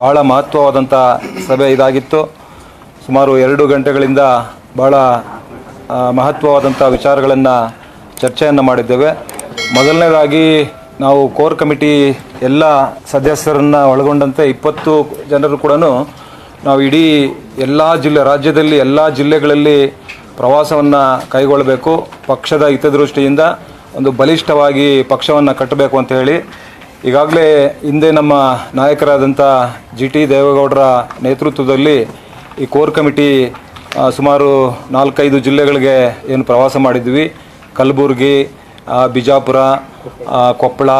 ಬಹಳ ಮಹತ್ವವಾದಂಥ ಸಭೆ ಇದಾಗಿತ್ತು. ಸುಮಾರು 2 ಗಂಟೆಗಳಿಂದ ಬಹಳ ಮಹತ್ವವಾದಂಥ ವಿಚಾರಗಳನ್ನು ಚರ್ಚೆಯನ್ನು ಮಾಡಿದ್ದೇವೆ. ಮೊದಲನೇದಾಗಿ ನಾವು ಕೋರ್ ಕಮಿಟಿ ಎಲ್ಲ ಸದಸ್ಯರನ್ನು ಒಳಗೊಂಡಂತೆ 20 ಜನರು ಕೂಡ ನಾವು ಇಡೀ ರಾಜ್ಯದಲ್ಲಿ ಎಲ್ಲ ಜಿಲ್ಲೆಗಳಲ್ಲಿ ಪ್ರವಾಸವನ್ನು ಕೈಗೊಳ್ಳಬೇಕು, ಪಕ್ಷದ ಹಿತದೃಷ್ಟಿಯಿಂದ ಒಂದು ಬಲಿಷ್ಠವಾಗಿ ಪಕ್ಷವನ್ನು ಕಟ್ಟಬೇಕು ಅಂತ ಹೇಳಿ ಈಗಾಗಲೇ ಹಿಂದೆ ನಮ್ಮ ನಾಯಕರಾದಂಥ GT ದೇವೇಗೌಡರ ನೇತೃತ್ವದಲ್ಲಿ ಈ ಕೋರ್ ಕಮಿಟಿ ಸುಮಾರು 4-5 ಜಿಲ್ಲೆಗಳಿಗೆ ಏನು ಪ್ರವಾಸ ಮಾಡಿದ್ವಿ. ಕಲಬುರಗಿ, ಬಿಜಾಪುರ, ಕೊಪ್ಪಳ,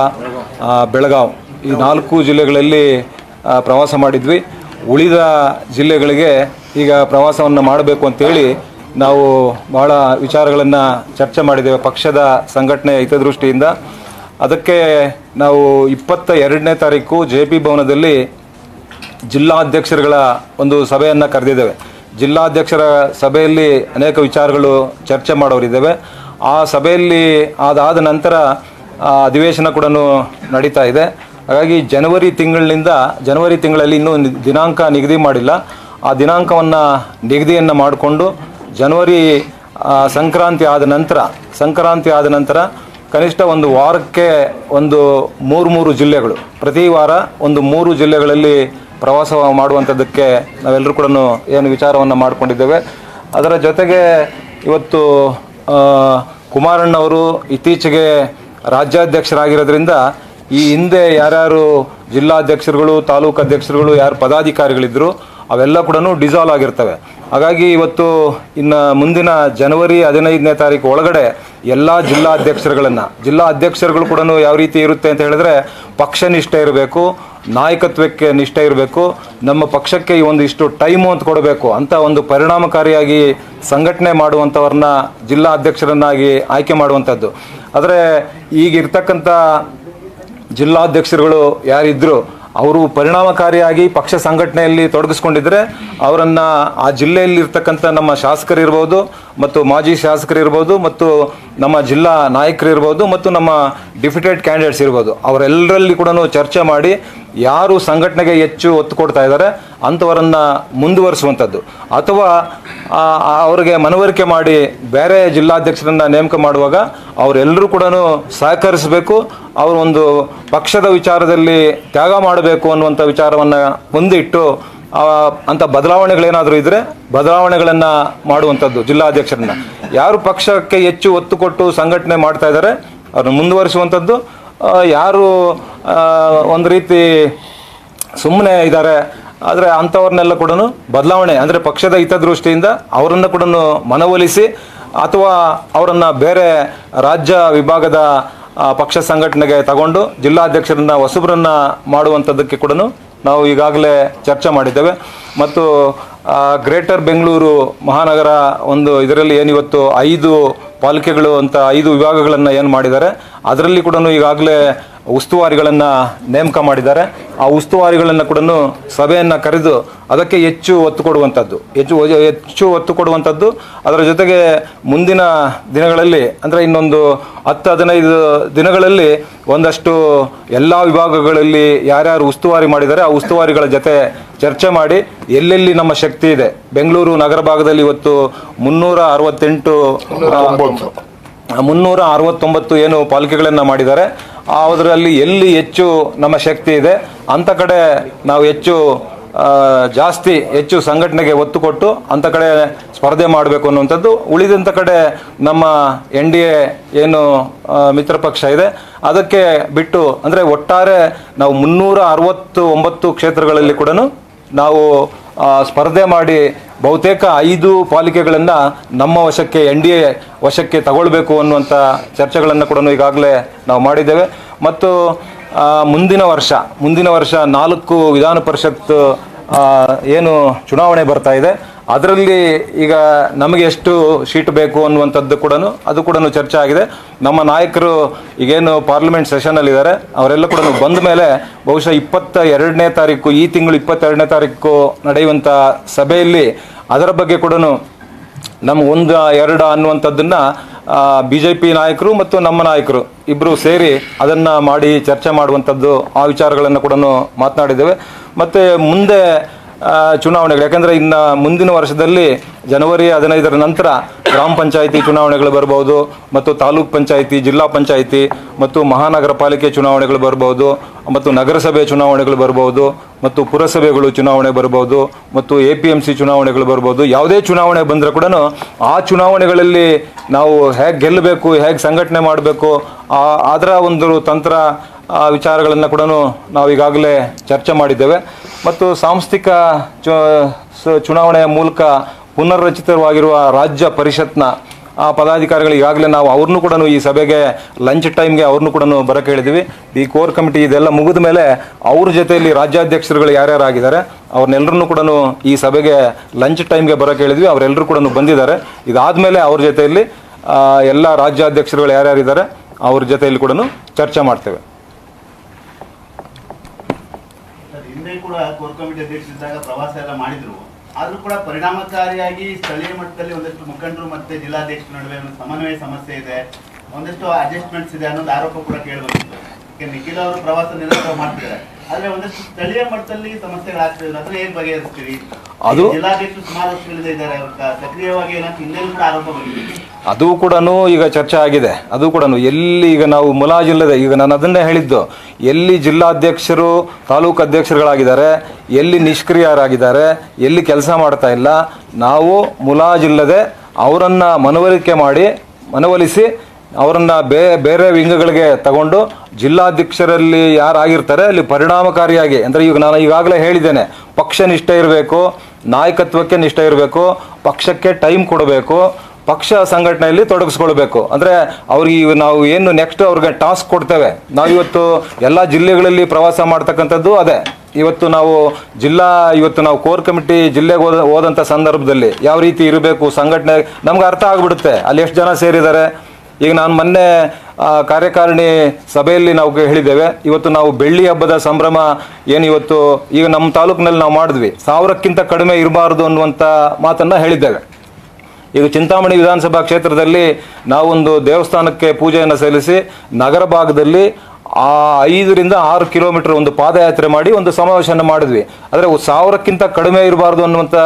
ಬೆಳಗಾವಿ ಈ 4 ಜಿಲ್ಲೆಗಳಲ್ಲಿ ಪ್ರವಾಸ ಮಾಡಿದ್ವಿ. ಉಳಿದ ಜಿಲ್ಲೆಗಳಿಗೆ ಈಗ ಪ್ರವಾಸವನ್ನು ಮಾಡಬೇಕು ಅಂತೇಳಿ ನಾವು ಭಾಳ ವಿಚಾರಗಳನ್ನು ಚರ್ಚೆ ಮಾಡಿದ್ದೇವೆ ಪಕ್ಷದ ಸಂಘಟನೆ ಹಿತದೃಷ್ಟಿಯಿಂದ. ಅದಕ್ಕೆ ನಾವು 22ನೇ ತಾರೀಕು JP ಭವನದಲ್ಲಿ ಜಿಲ್ಲಾಧ್ಯಕ್ಷರುಗಳ ಒಂದು ಸಭೆಯನ್ನು ಕರೆದಿದ್ದೇವೆ. ಜಿಲ್ಲಾಧ್ಯಕ್ಷರ ಸಭೆಯಲ್ಲಿ ಅನೇಕ ವಿಚಾರಗಳು ಚರ್ಚೆ ಮಾಡೋರಿದ್ದೇವೆ. ಆ ಸಭೆಯಲ್ಲಿ ಅದಾದ ನಂತರ ಅಧಿವೇಶನ ಕೂಡ ನಡೀತಾ ಇದೆ. ಹಾಗಾಗಿ ಜನವರಿ ತಿಂಗಳಲ್ಲಿ ಇನ್ನೂ ದಿನಾಂಕ ನಿಗದಿ ಮಾಡಿಲ್ಲ. ಆ ದಿನಾಂಕವನ್ನು ನಿಗದಿಯನ್ನು ಮಾಡಿಕೊಂಡು ಜನವರಿ ಸಂಕ್ರಾಂತಿ ಆದ ನಂತರ ಕನಿಷ್ಠ ಒಂದು ವಾರಕ್ಕೆ ಒಂದು 3 ಜಿಲ್ಲೆಗಳು, ಪ್ರತಿ ವಾರ ಒಂದು 3 ಜಿಲ್ಲೆಗಳಲ್ಲಿ ಪ್ರವಾಸ ಮಾಡುವಂಥದ್ದಕ್ಕೆ ನಾವೆಲ್ಲರೂ ಕೂಡ ಏನು ವಿಚಾರವನ್ನು ಮಾಡಿಕೊಂಡಿದ್ದೇವೆ. ಅದರ ಜೊತೆಗೆ ಇವತ್ತು ಕುಮಾರಣ್ಣವರು ಇತ್ತೀಚೆಗೆ ರಾಜ್ಯಾಧ್ಯಕ್ಷರಾಗಿರೋದ್ರಿಂದ ಈ ಹಿಂದೆ ಯಾರ್ಯಾರು ಜಿಲ್ಲಾಧ್ಯಕ್ಷರುಗಳು, ತಾಲೂಕು ಅಧ್ಯಕ್ಷರುಗಳು, ಯಾರು ಪದಾಧಿಕಾರಿಗಳಿದ್ದರು ಅವೆಲ್ಲ ಕೂಡ ಡಿಸಾಲ್ವ್ ಆಗಿರ್ತವೆ. ಹಾಗಾಗಿ ಇವತ್ತು ಇನ್ನು ಮುಂದಿನ ಜನವರಿ 15ನೇ ತಾರೀಕು ಒಳಗಡೆ ಎಲ್ಲ ಜಿಲ್ಲಾಧ್ಯಕ್ಷರುಗಳು ಕೂಡ ಯಾವ ರೀತಿ ಇರುತ್ತೆ ಅಂತ ಹೇಳಿದ್ರೆ ಪಕ್ಷ ನಿಷ್ಠೆ ಇರಬೇಕು, ನಾಯಕತ್ವಕ್ಕೆ ನಿಷ್ಠೆ ಇರಬೇಕು, ನಮ್ಮ ಪಕ್ಷಕ್ಕೆ ಈ ಒಂದಿಷ್ಟು ಟೈಮು ಅಂತ ಕೊಡಬೇಕು ಅಂತ ಒಂದು ಪರಿಣಾಮಕಾರಿಯಾಗಿ ಸಂಘಟನೆ ಮಾಡುವಂಥವ್ರನ್ನ ಜಿಲ್ಲಾಧ್ಯಕ್ಷರನ್ನಾಗಿ ಆಯ್ಕೆ ಮಾಡುವಂಥದ್ದು. ಆದರೆ ಈಗಿರ್ತಕ್ಕಂಥ ಜಿಲ್ಲಾಧ್ಯಕ್ಷರುಗಳು ಯಾರಿದ್ರು ಅವರು ಪರಿಣಾಮಕಾರಿಯಾಗಿ ಪಕ್ಷ ಸಂಘಟನೆಯಲ್ಲಿ ತೊಡಗಿಸ್ಕೊಂಡಿದ್ರೆ ಅವರನ್ನು ಆ ಜಿಲ್ಲೆಯಲ್ಲಿ ಇರ್ತಕ್ಕಂಥ ನಮ್ಮ ಶಾಸಕರಿರ್ಬೋದು ಮತ್ತು ಮಾಜಿ ಶಾಸಕರಿರ್ಬೋದು ಮತ್ತು ನಮ್ಮ ಜಿಲ್ಲಾ ನಾಯಕರಿರ್ಬೋದು ಮತ್ತು ನಮ್ಮ ಡಿಫಿಟೆಡ್ ಕ್ಯಾಂಡಿಡೇಟ್ಸ್ ಇರ್ಬೋದು ಅವರೆಲ್ಲರಲ್ಲಿ ಕೂಡ ಚರ್ಚೆ ಮಾಡಿ ಯಾರು ಸಂಘಟನೆಗೆ ಹೆಚ್ಚು ಒತ್ತು ಕೊಡ್ತಾ ಇದ್ದಾರೆ ಅಂಥವರನ್ನು ಮುಂದುವರಿಸುವಂಥದ್ದು ಅಥವಾ ಅವರಿಗೆ ಮನವರಿಕೆ ಮಾಡಿ ಬೇರೆ ಜಿಲ್ಲಾಧ್ಯಕ್ಷರನ್ನು ನೇಮಕ ಮಾಡುವಾಗ ಅವರೆಲ್ಲರೂ ಕೂಡ ಸಹಕರಿಸಬೇಕು. ಅವರು ಒಂದು ಪಕ್ಷದ ವಿಚಾರದಲ್ಲಿ ತ್ಯಾಗ ಮಾಡಬೇಕು ಅನ್ನುವಂಥ ವಿಚಾರವನ್ನು ಮುಂದಿಟ್ಟು ಅಂಥ ಬದಲಾವಣೆಗಳೇನಾದರೂ ಇದ್ದರೆ ಬದಲಾವಣೆಗಳನ್ನು ಮಾಡುವಂಥದ್ದು. ಜಿಲ್ಲಾಧ್ಯಕ್ಷರನ್ನ ಯಾರು ಪಕ್ಷಕ್ಕೆ ಹೆಚ್ಚು ಒತ್ತು ಕೊಟ್ಟು ಸಂಘಟನೆ ಮಾಡ್ತಾ ಇದ್ದಾರೆ ಅವ್ರನ್ನ ಮುಂದುವರಿಸುವಂಥದ್ದು, ಯಾರು ಒಂದು ರೀತಿ ಸುಮ್ಮನೆ ಇದ್ದಾರೆ ಆದರೆ ಅಂಥವ್ರನ್ನೆಲ್ಲ ಕೂಡ ಬದಲಾವಣೆ ಅಂದರೆ ಪಕ್ಷದ ಹಿತದೃಷ್ಟಿಯಿಂದ ಅವರನ್ನು ಕೂಡ ಮನವೊಲಿಸಿ ಅಥವಾ ಅವರನ್ನು ಬೇರೆ ರಾಜ್ಯ ವಿಭಾಗದ ಪಕ್ಷ ಸಂಘಟನೆಗೆ ತಗೊಂಡು ಜಿಲ್ಲಾಧ್ಯಕ್ಷರನ್ನ ಹೊಸಬರನ್ನು ಮಾಡುವಂಥದ್ದಕ್ಕೆ ಕೂಡ ನಾವು ಈಗಾಗಲೇ ಚರ್ಚೆ ಮಾಡಿದ್ದೇವೆ. ಮತ್ತು ಗ್ರೇಟರ್ ಬೆಂಗಳೂರು ಮಹಾನಗರ ಒಂದು ಇದರಲ್ಲಿ ಏನಿವತ್ತು 5 ಪಾಲಿಕೆಗಳು ಅಂತ 5 ವಿಭಾಗಗಳನ್ನು ಏನು ಮಾಡಿದ್ದಾರೆ ಅದರಲ್ಲಿ ಕೂಡ ಈಗಾಗಲೇ ಉಸ್ತುವಾರಿಗಳನ್ನು ನೇಮಕ ಮಾಡಿದ್ದಾರೆ. ಆ ಉಸ್ತುವಾರಿಗಳನ್ನು ಕೂಡ ಸಭೆಯನ್ನು ಕರೆದು ಅದಕ್ಕೆ ಹೆಚ್ಚು ಒತ್ತು ಕೊಡುವಂಥದ್ದು. ಅದರ ಜೊತೆಗೆ ಮುಂದಿನ ದಿನಗಳಲ್ಲಿ ಅಂದರೆ ಇನ್ನೊಂದು 10-15 ದಿನಗಳಲ್ಲಿ ಒಂದಷ್ಟು ಎಲ್ಲ ವಿಭಾಗಗಳಲ್ಲಿ ಯಾರ್ಯಾರು ಉಸ್ತುವಾರಿ ಮಾಡಿದ್ದಾರೆ ಆ ಉಸ್ತುವಾರಿಗಳ ಜೊತೆ ಚರ್ಚೆ ಮಾಡಿ ಎಲ್ಲೆಲ್ಲಿ ನಮ್ಮ ಶಕ್ತಿ ಇದೆ. ಬೆಂಗಳೂರು ನಗರ ಭಾಗದಲ್ಲಿ ಇವತ್ತು 369 ಏನು ಪಾಲಿಕೆಗಳನ್ನು ಮಾಡಿದ್ದಾರೆ. ಅದರಲ್ಲಿ ಎಲ್ಲಿ ಹೆಚ್ಚು ನಮ್ಮ ಶಕ್ತಿ ಇದೆ ಅಂಥ ಕಡೆ ನಾವು ಹೆಚ್ಚು ಸಂಘಟನೆಗೆ ಒತ್ತು ಕೊಟ್ಟು ಅಂಥ ಕಡೆ ಸ್ಪರ್ಧೆ ಮಾಡಬೇಕು ಅನ್ನುವಂಥದ್ದು. ಉಳಿದಂಥ ಕಡೆ ನಮ್ಮ NDA ಏನು ಮಿತ್ರ ಪಕ್ಷ ಇದೆ ಅದಕ್ಕೆ ಬಿಟ್ಟು ಅಂದರೆ ಒಟ್ಟಾರೆ ನಾವು 369 ಕ್ಷೇತ್ರಗಳಲ್ಲಿ ಕೂಡ ನಾವು ಸ್ಪರ್ಧೆ ಮಾಡಿ ಬಹುತೇಕ 5 ಪಾಲಿಕೆಗಳನ್ನು ನಮ್ಮ ವಶಕ್ಕೆ NDA ವಶಕ್ಕೆ ತಗೊಳ್ಬೇಕು ಅನ್ನುವಂಥ ಚರ್ಚೆಗಳನ್ನು ಕೂಡ ಈಗಾಗಲೇ ನಾವು ಮಾಡಿದ್ದೇವೆ. ಮತ್ತು ಮುಂದಿನ ವರ್ಷ 4 ವಿಧಾನ ಪರಿಷತ್ ಏನು ಚುನಾವಣೆ ಬರ್ತಾ ಇದೆ ಅದರಲ್ಲಿ ಈಗ ನಮಗೆ ಎಷ್ಟು ಸೀಟ್ ಬೇಕು ಅನ್ನುವಂಥದ್ದು ಕೂಡ ಚರ್ಚೆ ಆಗಿದೆ. ನಮ್ಮ ನಾಯಕರು ಈಗೇನು ಪಾರ್ಲಿಮೆಂಟ್ ಸೆಷನ್ನಲ್ಲಿದ್ದಾರೆ ಅವರೆಲ್ಲ ಕೂಡ ಬಂದ ಮೇಲೆ ಬಹುಶಃ 22ನೇ ತಾರೀಕು ಈ ತಿಂಗಳು 22ನೇ ತಾರೀಕು ನಡೆಯುವಂಥ ಸಭೆಯಲ್ಲಿ ಅದರ ಬಗ್ಗೆ ಕೂಡ ನಮ್ಗೆ 1-2 ಅನ್ನುವಂಥದ್ದನ್ನು BJP ನಾಯಕರು ಮತ್ತು ನಮ್ಮ ನಾಯಕರು ಇಬ್ಬರು ಸೇರಿ ಅದನ್ನು ಮಾಡಿ ಚರ್ಚೆ ಮಾಡುವಂಥದ್ದು ಆ ವಿಚಾರಗಳನ್ನು ಕೂಡ ಮಾತನಾಡಿದ್ದೇವೆ. ಮತ್ತು ಮುಂದೆ ಚುನಾವಣೆಗಳು, ಯಾಕಂದರೆ ಇನ್ನು ಮುಂದಿನ ವರ್ಷದಲ್ಲಿ ಜನವರಿ 15ರ ನಂತರ ಗ್ರಾಮ ಪಂಚಾಯಿತಿ ಚುನಾವಣೆಗಳು ಬರ್ಬೋದು, ಮತ್ತು ತಾಲೂಕ್ ಪಂಚಾಯಿತಿ, ಜಿಲ್ಲಾ ಪಂಚಾಯಿತಿ ಮತ್ತು ಮಹಾನಗರ ಪಾಲಿಕೆ ಚುನಾವಣೆಗಳು ಬರ್ಬೋದು, ಮತ್ತು ನಗರಸಭೆ ಚುನಾವಣೆಗಳು ಬರ್ಬೋದು, ಮತ್ತು ಪುರಸಭೆಗಳು ಚುನಾವಣೆ ಬರ್ಬೋದು, ಮತ್ತು APMC ಚುನಾವಣೆಗಳು ಬರ್ಬೋದು. ಯಾವುದೇ ಚುನಾವಣೆ ಬಂದರೆ ಕೂಡ ಆ ಚುನಾವಣೆಗಳಲ್ಲಿ ನಾವು ಹೇಗೆ ಗೆಲ್ಲಬೇಕು, ಹೇಗೆ ಸಂಘಟನೆ ಮಾಡಬೇಕು, ಅದರ ಒಂದು ತಂತ್ರ ವಿಚಾರಗಳನ್ನು ಕೂಡ ನಾವು ಈಗಾಗಲೇ ಚರ್ಚೆ ಮಾಡಿದ್ದೇವೆ. ಮತ್ತು ಸಾಂಸ್ಥಿಕ ಚುನಾವಣೆಯ ಮೂಲಕ ಪುನರ್ರಚಿತವಾಗಿರುವ ರಾಜ್ಯ ಪರಿಷತ್ನ ಪದಾಧಿಕಾರಿಗಳು ಈಗಾಗಲೇ ನಾವು ಅವ್ರನ್ನೂ ಕೂಡ ಈ ಸಭೆಗೆ ಲಂಚ್ ಟೈಮ್ಗೆ ಅವ್ರನ್ನೂ ಕೂಡ ಬರೋಕ್ಕೆ ಹೇಳಿದ್ವಿ. ಈ ಕೋರ್ ಕಮಿಟಿ ಇದೆಲ್ಲ ಮುಗಿದ ಮೇಲೆ ಅವ್ರ ಜೊತೆಯಲ್ಲಿ ರಾಜ್ಯಾಧ್ಯಕ್ಷರುಗಳು ಯಾರ್ಯಾರು ಆಗಿದ್ದಾರೆ ಅವ್ರನ್ನೆಲ್ಲರನ್ನೂ ಕೂಡ ಈ ಸಭೆಗೆ ಲಂಚ್ ಟೈಮ್ಗೆ ಬರೋಕ್ಕೆ ಹೇಳಿದ್ವಿ. ಅವರೆಲ್ಲರೂ ಕೂಡ ಬಂದಿದ್ದಾರೆ. ಇದಾದಮೇಲೆ ಅವ್ರ ಜೊತೆಯಲ್ಲಿ ಎಲ್ಲ ರಾಜ್ಯಾಧ್ಯಕ್ಷರುಗಳು ಯಾರ್ಯಾರಿದ್ದಾರೆ ಅವ್ರ ಜೊತೆಯಲ್ಲಿ ಕೂಡ ಚರ್ಚೆ ಮಾಡ್ತೇವೆ. ಹಿಂದೆ ಕೂಡ ಕೋರ್ ಕಮಿಟಿ ಅಧ್ಯಕ್ಷರಿದ್ದಾಗ ಪ್ರವಾಸ ಎಲ್ಲ ಮಾಡಿದ್ರು, ಆದ್ರೂ ಕೂಡ ಪರಿಣಾಮಕಾರಿಯಾಗಿ ಸ್ಥಳೀಯ ಮಟ್ಟದಲ್ಲಿ ಒಂದಷ್ಟು ಮುಖಂಡರು ಮತ್ತೆ ಜಿಲ್ಲಾಧ್ಯಕ್ಷರ ನಡುವೆ ಒಂದು ಸಮನ್ವಯ ಸಮಸ್ಯೆ ಇದೆ, ಒಂದಷ್ಟು ಅಡ್ಜಸ್ಟ್ಮೆಂಟ್ಸ್ ಇದೆ ಅನ್ನೋದು ಆರೋಪ ಕೂಡ ಕೇಳಿಬಂದಿತ್ತು. ನಿಖಿಲ್ ಅವರು ಪ್ರವಾಸ ನಿರಂತರ ಮಾಡ್ತಿದ್ದಾರೆ, ಆದ್ರೆ ಒಂದಷ್ಟು ಸ್ಥಳೀಯ ಮಟ್ಟದಲ್ಲಿ ಸಮಸ್ಯೆಗಳಾಗ್ತದೆ, ಅದನ್ನ ಹೇಗೆ ಬಗೆಹರಿಸ್ತೀರಿ? ಅದು ಜಿಲ್ಲಾಧ್ಯಕ್ಷರು ಸುಮಾರು ವರ್ಷಗಳಿಂದ ಇದ್ದಾರೆ, ಸಕ್ರಿಯವಾಗಿ ಏನಂತ ಹಿಂದೆ ಕೂಡ ಆರೋಪ ಬಂದಿದೆ. ಅದು ಕೂಡ ಈಗ ಚರ್ಚೆ ಆಗಿದೆ. ಅದು ಕೂಡ ಎಲ್ಲಿ ಈಗ ನಾವು ಮುಲಾಜಿಲ್ಲದೆ, ಈಗ ನಾನು ಅದನ್ನೇ ಹೇಳಿದ್ದು, ಎಲ್ಲಿ ಜಿಲ್ಲಾಧ್ಯಕ್ಷರು ತಾಲೂಕು ಅಧ್ಯಕ್ಷರುಗಳಾಗಿದ್ದಾರೆ, ಎಲ್ಲಿ ನಿಷ್ಕ್ರಿಯರಾಗಿದ್ದಾರೆ, ಎಲ್ಲಿ ಕೆಲಸ ಮಾಡ್ತಾ ಇಲ್ಲ, ನಾವು ಮುಲಾಜಿಲ್ಲದೆ ಅವರನ್ನು ಮನವೊಲಿಸಿ ಅವರನ್ನು ಬೇರೆ ವಿಂಗಗಳಿಗೆ ತಗೊಂಡು ಜಿಲ್ಲಾಧ್ಯಕ್ಷರಲ್ಲಿ ಯಾರಾಗಿರ್ತಾರೆ ಅಲ್ಲಿ ಪರಿಣಾಮಕಾರಿಯಾಗಿ, ಅಂದರೆ ಈಗ ನಾನು ಈಗಾಗಲೇ ಹೇಳಿದ್ದೇನೆ, ಪಕ್ಷ ನಿಷ್ಠೆ ಇರಬೇಕು, ನಾಯಕತ್ವಕ್ಕೆ ನಿಷ್ಠೆ ಇರಬೇಕು, ಪಕ್ಷಕ್ಕೆ ಟೈಮ್ ಕೊಡಬೇಕು, ಪಕ್ಷ ಸಂಘಟನೆಯಲ್ಲಿ ತೊಡಗಿಸ್ಕೊಳ್ಬೇಕು. ಅಂದರೆ ಅವ್ರಿಗೆ ನಾವು ಏನು ನೆಕ್ಸ್ಟ್ ಅವ್ರಿಗೆ ಟಾಸ್ಕ್ ಕೊಡ್ತೇವೆ. ನಾವಿವತ್ತು ಎಲ್ಲ ಜಿಲ್ಲೆಗಳಲ್ಲಿ ಪ್ರವಾಸ ಮಾಡ್ತಕ್ಕಂಥದ್ದು ಅದೇ. ಇವತ್ತು ನಾವು ಕೋರ್ ಕಮಿಟಿ ಜಿಲ್ಲೆಗೆ ಹೋದಂಥ ಸಂದರ್ಭದಲ್ಲಿ ಯಾವ ರೀತಿ ಇರಬೇಕು ಸಂಘಟನೆ ನಮ್ಗೆ ಅರ್ಥ ಆಗಿಬಿಡುತ್ತೆ, ಅಲ್ಲಿ ಎಷ್ಟು ಜನ ಸೇರಿದ್ದಾರೆ. ಈಗ ನಾನು ಮೊನ್ನೆ ಕಾರ್ಯಕಾರಿಣಿ ಸಭೆಯಲ್ಲಿ ನಾವು ಹೇಳಿದ್ದೇವೆ, ಇವತ್ತು ನಾವು ಬೆಳ್ಳಿ ಹಬ್ಬದ ಸಂಭ್ರಮ ಏನು ಇವತ್ತು ಈಗ ನಮ್ಮ ತಾಲೂಕಿನಲ್ಲಿ ನಾವು ಮಾಡಿದ್ವಿ, 1000ಕ್ಕಿಂತ ಕಡಿಮೆ ಇರಬಾರ್ದು ಅನ್ನುವಂಥ ಮಾತನ್ನು ಹೇಳಿದ್ದೇವೆ. ಈಗ ಚಿಂತಾಮಣಿ ವಿಧಾನಸಭಾ ಕ್ಷೇತ್ರದಲ್ಲಿ ನಾವೊಂದು ದೇವಸ್ಥಾನಕ್ಕೆ ಪೂಜೆಯನ್ನು ಸಲ್ಲಿಸಿ ನಗರ ಭಾಗದಲ್ಲಿ 5 ರಿಂದ 6 ಕಿಲೋಮೀಟರ್ ಒಂದು ಪಾದಯಾತ್ರೆ ಮಾಡಿ ಒಂದು ಸಮಾವೇಶವನ್ನು ಮಾಡಿದ್ವಿ. ಆದರೆ 1000ಕ್ಕಿಂತ ಕಡಿಮೆ ಇರಬಾರ್ದು ಅನ್ನುವಂಥ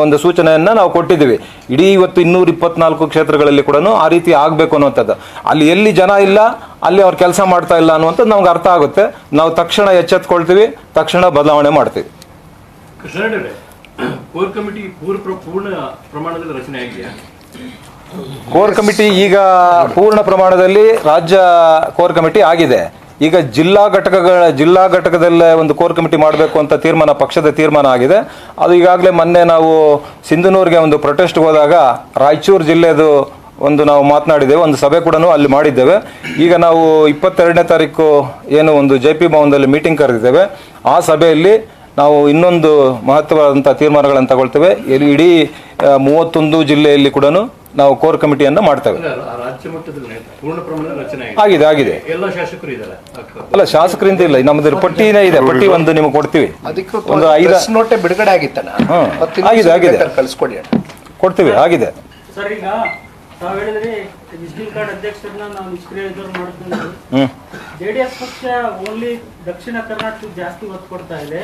ಒಂದು ಸೂಚನೆಯನ್ನು ನಾವು ಕೊಟ್ಟಿದ್ದೀವಿ. ಇಡೀ ಇವತ್ತು 224 ಕ್ಷೇತ್ರಗಳಲ್ಲಿ ಕೂಡ ಆ ರೀತಿ ಆಗಬೇಕು ಅನ್ನುವಂಥದ್ದು. ಅಲ್ಲಿ ಎಲ್ಲಿ ಜನ ಇಲ್ಲ ಅಲ್ಲಿ ಅವ್ರು ಕೆಲಸ ಮಾಡ್ತಾ ಇಲ್ಲ ಅನ್ನುವಂಥದ್ದು ನಮ್ಗೆ ಅರ್ಥ ಆಗುತ್ತೆ. ನಾವು ತಕ್ಷಣ ಎಚ್ಚೆತ್ಕೊಳ್ತೀವಿ, ತಕ್ಷಣ ಬದಲಾವಣೆ ಮಾಡ್ತೀವಿ. ಕೋರ್ ಕಮಿಟಿ ಪೂರ್ಣ ಪ್ರಮಾಣದಲ್ಲಿ ರಚನೆ ಆಗಿದೆಯಾ? ಕೋರ್ ಕಮಿಟಿ ಈಗ ಪೂರ್ಣ ಪ್ರಮಾಣದಲ್ಲಿ ರಾಜ್ಯ ಕೋರ್ ಕಮಿಟಿ ಆಗಿದೆ. ಈಗ ಜಿಲ್ಲಾ ಘಟಕದಲ್ಲೇ ಒಂದು ಕೋರ್ ಕಮಿಟಿ ಮಾಡಬೇಕು ಅಂತ ಪಕ್ಷದ ತೀರ್ಮಾನ ಆಗಿದೆ. ಅದು ಈಗಾಗಲೇ ಮೊನ್ನೆ ನಾವು ಸಿಂಧನೂರಿಗೆ ಒಂದು ಪ್ರೊಟೆಸ್ಟ್ಗೆ ಹೋದಾಗ ರಾಯಚೂರು ಜಿಲ್ಲೆದು ಒಂದು ನಾವು ಮಾತನಾಡಿದ್ದೇವೆ, ಒಂದು ಸಭೆ ಕೂಡ ಅಲ್ಲಿ ಮಾಡಿದ್ದೇವೆ. ಈಗ ನಾವು 22ನೇ ತಾರೀಕು ಏನು ಒಂದು JP ಭವನದಲ್ಲಿ ಮೀಟಿಂಗ್ ಕರೆದಿದ್ದೇವೆ. ಆ ಸಭೆಯಲ್ಲಿ ನಾವು ಇನ್ನೊಂದು ಮಹತ್ವವಾದಂಥ ತೀರ್ಮಾನಗಳನ್ನು ತಗೊಳ್ತೇವೆ. ಇಡೀ 31 ಜಿಲ್ಲೆಯಲ್ಲಿ ಕೂಡ ನಾವು ಕೋರ್ ಕಮಿಟಿಯನ್ನು ಮಾಡ್ತೇವೆ. ರಾಜ್ಯ ಮಟ್ಟದಲ್ಲಿ ಪೂರ್ಣ ಪ್ರಮಾಣದಲ್ಲಿ ರಚನೆ ಆಗಿದೆ. ಎಲ್ಲ ಶಾಸಕರು ಇದ್ದಾರೆ? ಅಲ್ಲ, ಶಾಸಕರಿಂದ ಇಲ್ಲ, ನಮ್ಮದು ಪಟ್ಟಿನೇ ಇದೆ. ಪಟ್ಟಿ ಒಂದು ನಿಮಗೆ ಕೊಡ್ತೀವಿ. ಒಂದು 5 ನೋಟೆ ಬಿಡುಗಡೆ ಆಗಿತ್ತಲ್ಲ, ಆಗಿದೆ, ಕಳಿಸ್ಕೊಡಿ, ಕೊಡ್ತೀವಿ. ಆಗಿದೆ ಸರ್. ಈಗ ತಾವು ಹೇಳಿದ್ರಿ ವಿಸಿಟಿಂಗ್ ಕಾರ್ಡ್ ಅಧ್ಯಕ್ಷರನ್ನ ನಾವು ನಿಷ್ಕ್ರಿಯ ಮಾಡ್ತೀವಿ. JDS ಪಕ್ಷ ಓನ್ಲಿ ದಕ್ಷಿಣ ಕರ್ನಾಟಕ ಜಾಸ್ತಿ ಒತ್ತು ಕೊಡ್ತಾ ಇದೆ.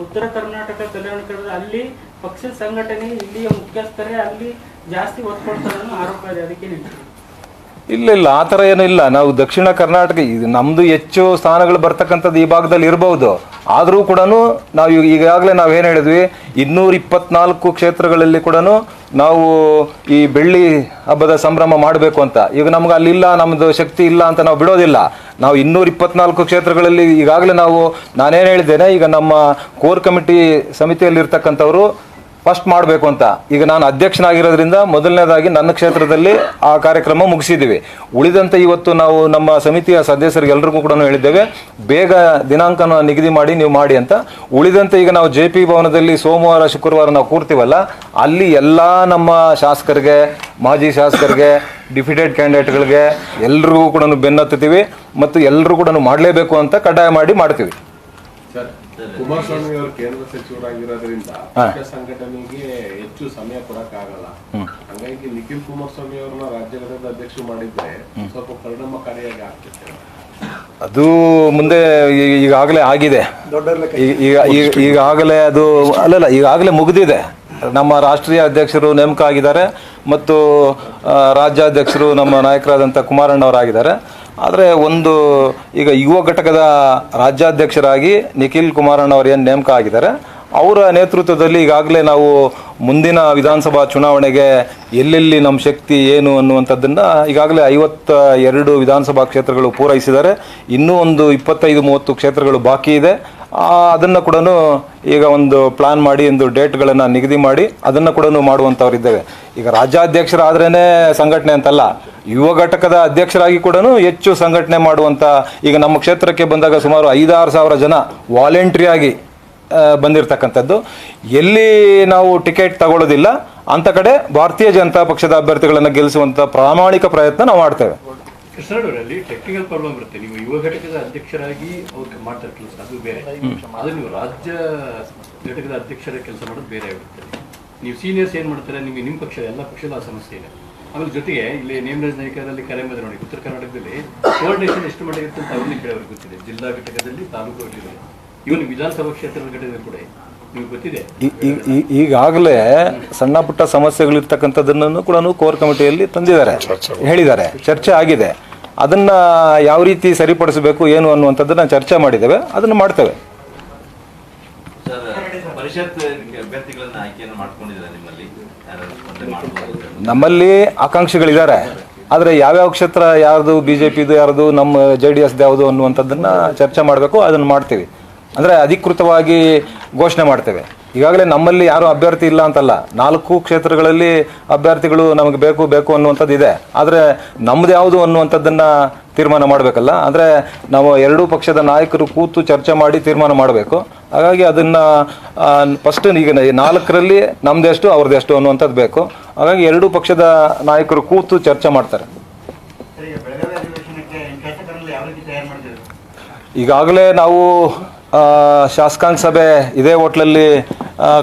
ಉತ್ತರ ಕರ್ನಾಟಕ, ಕಲ್ಯಾಣ ಕರ್ನಾಟಕ ಅಲ್ಲಿ ಪಕ್ಷದ ಸಂಘಟನೆ ಇಲ್ಲಿಯ ಮುಖ್ಯಸ್ಥರೇ ಅಲ್ಲಿ ಜಾಸ್ತಿ ಒತ್ತು ಕೊಡ್ತಾರೆ ಅನ್ನೋ ಆರೋಪ ಇದೆ. ಅದಕ್ಕೆ ಇಲ್ಲ, ಆ ಥರ ಏನೂ ಇಲ್ಲ. ನಾವು ದಕ್ಷಿಣ ಕರ್ನಾಟಕ ಇದು ನಮ್ಮದು ಹೆಚ್ಚು ಸ್ಥಾನಗಳು ಬರ್ತಕ್ಕಂಥದ್ದು ಈ ಭಾಗದಲ್ಲಿ ಇರ್ಬೋದು. ಆದರೂ ಕೂಡ ನಾವು ಈಗಾಗಲೇ ನಾವು ಏನು ಹೇಳಿದ್ವಿ, 224 ಕ್ಷೇತ್ರಗಳಲ್ಲಿ ಕೂಡ ನಾವು ಈ ಬೆಳ್ಳಿ ಹಬ್ಬದ ಸಂಭ್ರಮ ಮಾಡಬೇಕು ಅಂತ. ಈಗ ನಮ್ಗೆ ಅಲ್ಲಿಲ್ಲ, ನಮ್ಮದು ಶಕ್ತಿ ಇಲ್ಲ ಅಂತ ನಾವು ಬಿಡೋದಿಲ್ಲ. ನಾವು 224 ಕ್ಷೇತ್ರಗಳಲ್ಲಿ ಈಗಾಗಲೇ ನಾನೇನು ಹೇಳಿದ್ದೇನೆ, ಈಗ ನಮ್ಮ ಕೋರ್ ಕಮಿಟಿ ಸಮಿತಿಯಲ್ಲಿರ್ತಕ್ಕಂಥವರು ಫಸ್ಟ್ ಮಾಡಬೇಕು ಅಂತ. ಈಗ ನಾನು ಅಧ್ಯಕ್ಷನಾಗಿರೋದ್ರಿಂದ ಮೊದಲನೇದಾಗಿ ನನ್ನ ಕ್ಷೇತ್ರದಲ್ಲಿ ಆ ಕಾರ್ಯಕ್ರಮ ಮುಗಿಸಿದ್ದೀವಿ. ಉಳಿದಂತೆ ಇವತ್ತು ನಾವು ನಮ್ಮ ಸಮಿತಿಯ ಸದಸ್ಯರಿಗೆ ಎಲ್ರಿಗೂ ಕೂಡ ಹೇಳಿದ್ದೇವೆ, ಬೇಗ ದಿನಾಂಕನ ನಿಗದಿ ಮಾಡಿ ನೀವು ಮಾಡಿ ಅಂತ. ಉಳಿದಂತೆ ಈಗ ನಾವು JP ಭವನದಲ್ಲಿ ಸೋಮವಾರ ಶುಕ್ರವಾರ ನಾವು ಕೂರ್ತೀವಲ್ಲ, ಅಲ್ಲಿ ಎಲ್ಲ ನಮ್ಮ ಶಾಸಕರಿಗೆ, ಮಾಜಿ ಶಾಸಕರಿಗೆ, ಡಿಫಿಟೆಡ್ ಕ್ಯಾಂಡಿಡೇಟ್ಗಳಿಗೆ ಎಲ್ರಿಗೂ ಕೂಡ ಬೆನ್ನತ್ತೀವಿ ಮತ್ತು ಎಲ್ಲರೂ ಕೂಡ ಮಾಡಲೇಬೇಕು ಅಂತ ಕಡ್ಡಾಯ ಮಾಡ್ತೀವಿ. ಕುಮಾರಸ್ವಾಮಿ ಅವರು ಕೇಂದ್ರ ಸಚಿವರಾಗಿರೋದ್ರಿಂದ ಪಕ್ಷ ಸಂಘಟನೆಗೆ ಹೆಚ್ಚು ಸಮಯ ಕೊಡಕ್ಕಾಗಲ್ಲ. ಹಂಗಾಗಿ ನಿಖಿಲ್ ಕುಮಾರಸ್ವಾಮಿ ಅವರನ್ನ ರಾಜ್ಯ ಘಟಕದ ಅಧ್ಯಕ್ಷರು ಮಾಡಿದ್ರೆ ಸ್ವಲ್ಪ ಪರಿಣಾಮಕಾರಿಯಾಗಿ ಆಗ್ತಿತ್ತು. ಅದು ಮುಂದೆ ಈಗಾಗಲೇ ಆಗಿದೆ. ಈಗಾಗಲೇ ಅದು ಅಲ್ಲಲ್ಲ, ಈಗಾಗಲೇ ಮುಗಿದಿದೆ. ನಮ್ಮ ರಾಷ್ಟ್ರೀಯ ಅಧ್ಯಕ್ಷರು ನೇಮಕ ಆಗಿದ್ದಾರೆ ಮತ್ತು ರಾಜ್ಯಾಧ್ಯಕ್ಷರು ನಮ್ಮ ನಾಯಕರಾದಂಥ ಕುಮಾರಣ್ಣವರಾಗಿದ್ದಾರೆ. ಆದರೆ ಒಂದು ಈಗ ಯುವ ಘಟಕದ ರಾಜ್ಯಾಧ್ಯಕ್ಷರಾಗಿ ನಿಖಿಲ್ ಕುಮಾರಣ್ಣವರು ಏನು ನೇಮಕ ಆಗಿದ್ದಾರೆ, ಅವರ ನೇತೃತ್ವದಲ್ಲಿ ಈಗಾಗಲೇ ನಾವು ಮುಂದಿನ ವಿಧಾನಸಭಾ ಚುನಾವಣೆಗೆ ಎಲ್ಲೆಲ್ಲಿ ನಮ್ಮ ಶಕ್ತಿ ಏನು ಅನ್ನುವಂಥದ್ದನ್ನು ಈಗಾಗಲೇ 52 ವಿಧಾನಸಭಾ ಕ್ಷೇತ್ರಗಳು ಪೂರೈಸಿದ್ದಾರೆ. ಇನ್ನೂ ಒಂದು 25-30 ಕ್ಷೇತ್ರಗಳು ಬಾಕಿ ಇದೆ. ಅದನ್ನು ಕೂಡ ಈಗ ಒಂದು ಪ್ಲಾನ್ ಮಾಡಿ ಒಂದು ಡೇಟ್ಗಳನ್ನು ನಿಗದಿ ಮಾಡಿ ಅದನ್ನು ಕೂಡ ಮಾಡುವಂಥವ್ರಿದ್ದೇವೆ. ಈಗ ರಾಜ್ಯಾಧ್ಯಕ್ಷರಾದ್ರೇ ಸಂಘಟನೆ ಅಂತಲ್ಲ, ಯುವ ಘಟಕದ ಅಧ್ಯಕ್ಷರಾಗಿ ಕೂಡ ಹೆಚ್ಚು ಸಂಘಟನೆ ಮಾಡುವಂಥ, ಈಗ ನಮ್ಮ ಕ್ಷೇತ್ರಕ್ಕೆ ಬಂದಾಗ ಸುಮಾರು 5-6 ಸಾವಿರ ಜನ ವಾಲಂಟ್ರಿಯಾಗಿ ಬಂದಿರತಕ್ಕಂಥದ್ದು. ಎಲ್ಲಿ ನಾವು ಟಿಕೆಟ್ ತಗೊಳ್ಳೋದಿಲ್ಲ ಅಂಥ ಕಡೆ ಭಾರತೀಯ ಜನತಾ ಪಕ್ಷದ ಅಭ್ಯರ್ಥಿಗಳನ್ನು ಗೆಲ್ಲಿಸುವಂಥ ಪ್ರಾಮಾಣಿಕ ಪ್ರಯತ್ನ ನಾವು ಮಾಡ್ತೇವೆ. ಕೃಷ್ಣರಲ್ಲಿ ಟೆಕ್ನಿಕಲ್ ಪ್ರಾಬ್ಲಮ್ ಇರುತ್ತೆ. ನೀವು ಯುವ ಘಟಕದ ಅಧ್ಯಕ್ಷರಾಗಿ ಅವ್ರಿಗೆ ಮಾಡ್ತಾರೆ ಕೆಲಸ, ಅದು ಬೇರೆ. ಆದರೆ ನೀವು ರಾಜ್ಯ ಘಟಕದ ಅಧ್ಯಕ್ಷರ ಕೆಲಸ ಮಾಡೋದು ಬೇರೆ ಆಗುತ್ತೆ. ನೀವು ಸೀನಿಯರ್ಸ್ ಏನು ಮಾಡ್ತಾರೆ, ನಿಮಗೆ ನಿಮ್ಮ ಪಕ್ಷ ಎಲ್ಲ ಪಕ್ಷದ ಆ ಸಮಸ್ಯೆ ಇದೆ. ಆಮೇಲೆ ಜೊತೆಗೆ ಇಲ್ಲಿ ನೇಮರಾಜ್ ನಾಯ್ಕರಲ್ಲಿ ಕರೆ ಮಾಡಿದ್ರೆ ನೋಡಿ, ಉತ್ತರ ಕರ್ನಾಟಕದಲ್ಲಿ ಕೋಆರ್ಡಿನೇಷನ್ ಎಷ್ಟು ಮಟ್ಟಿಗೆ ಇರುತ್ತೆ ಅಂತ ಅವ್ರಿಗೆ ಕಡೆ ಅವ್ರಿಗೆ ಗೊತ್ತಿದೆ. ಜಿಲ್ಲಾ ಘಟಕದಲ್ಲಿ, ತಾಲೂಕು ಘಟಕದಲ್ಲಿ, ಇವನು ವಿಧಾನಸಭಾ ಕ್ಷೇತ್ರದ ಘಟಕದಲ್ಲಿ ಕೂಡ ನಿಮ್ಗೆ ಗೊತ್ತಿದೆ. ಈಗಾಗಲೇ ಸಣ್ಣ ಪುಟ್ಟ ಸಮಸ್ಯೆಗಳಿರ್ತಕ್ಕಂಥದ್ದನ್ನು ಕೂಡ ಕೋರ್ ಕಮಿಟಿಯಲ್ಲಿ ತಂದಿದ್ದಾರೆ, ಹೇಳಿದ್ದಾರೆ, ಚರ್ಚೆ ಆಗಿದೆ. ಅದನ್ನ ಯಾವ ರೀತಿ ಸರಿಪಡಿಸಬೇಕು ಏನು ಅನ್ನುವಂಥದ್ದನ್ನ ಚರ್ಚೆ ಮಾಡಿದ್ದೇವೆ, ಅದನ್ನು ಮಾಡ್ತೇವೆ. ನಮ್ಮಲ್ಲಿ ಆಕಾಂಕ್ಷಿಗಳಿದ್ದಾರೆ, ಆದರೆ ಯಾವ್ಯಾವ ಕ್ಷೇತ್ರ ಯಾರ್ದು BJPದು ಯಾರ್ದು ನಮ್ಮ JDS ಯಾವುದು ಅನ್ನುವಂಥದ್ದನ್ನ ಚರ್ಚೆ ಮಾಡಬೇಕು, ಅದನ್ನು ಮಾಡ್ತೀವಿ. ಅಂದರೆ ಅಧಿಕೃತವಾಗಿ ಘೋಷಣೆ ಮಾಡ್ತೇವೆ. ಈಗಾಗಲೇ ನಮ್ಮಲ್ಲಿ ಯಾರು ಅಭ್ಯರ್ಥಿ ಇಲ್ಲ ಅಂತಲ್ಲ, 4 ಕ್ಷೇತ್ರಗಳಲ್ಲಿ ಅಭ್ಯರ್ಥಿಗಳು ನಮಗೆ ಬೇಕು ಬೇಕು ಅನ್ನುವಂಥದ್ದು ಇದೆ. ಆದರೆ ನಮ್ಮದು ಯಾವುದು ಅನ್ನುವಂಥದ್ದನ್ನು ತೀರ್ಮಾನ ಮಾಡಬೇಕಲ್ಲ. ಅಂದರೆ ನಾವು ಎರಡೂ ಪಕ್ಷದ ನಾಯಕರು ಕೂತು ಚರ್ಚೆ ಮಾಡಿ ತೀರ್ಮಾನ ಮಾಡಬೇಕು. ಹಾಗಾಗಿ ಅದನ್ನು ಫಸ್ಟ್ ಈಗ 4ರಲ್ಲಿ ನಮ್ಮದೆಷ್ಟು ಅವ್ರದ್ದೆಷ್ಟು ಅನ್ನುವಂಥದ್ದು ಬೇಕು. ಹಾಗಾಗಿ ಎರಡೂ ಪಕ್ಷದ ನಾಯಕರು ಕೂತು ಚರ್ಚೆ ಮಾಡ್ತಾರೆ. ಈಗಾಗಲೇ ನಾವು ಶಾಸಕಾಂಗ ಸಭೆ ಇದೇ ಹೋಟ್ಲಲ್ಲಿ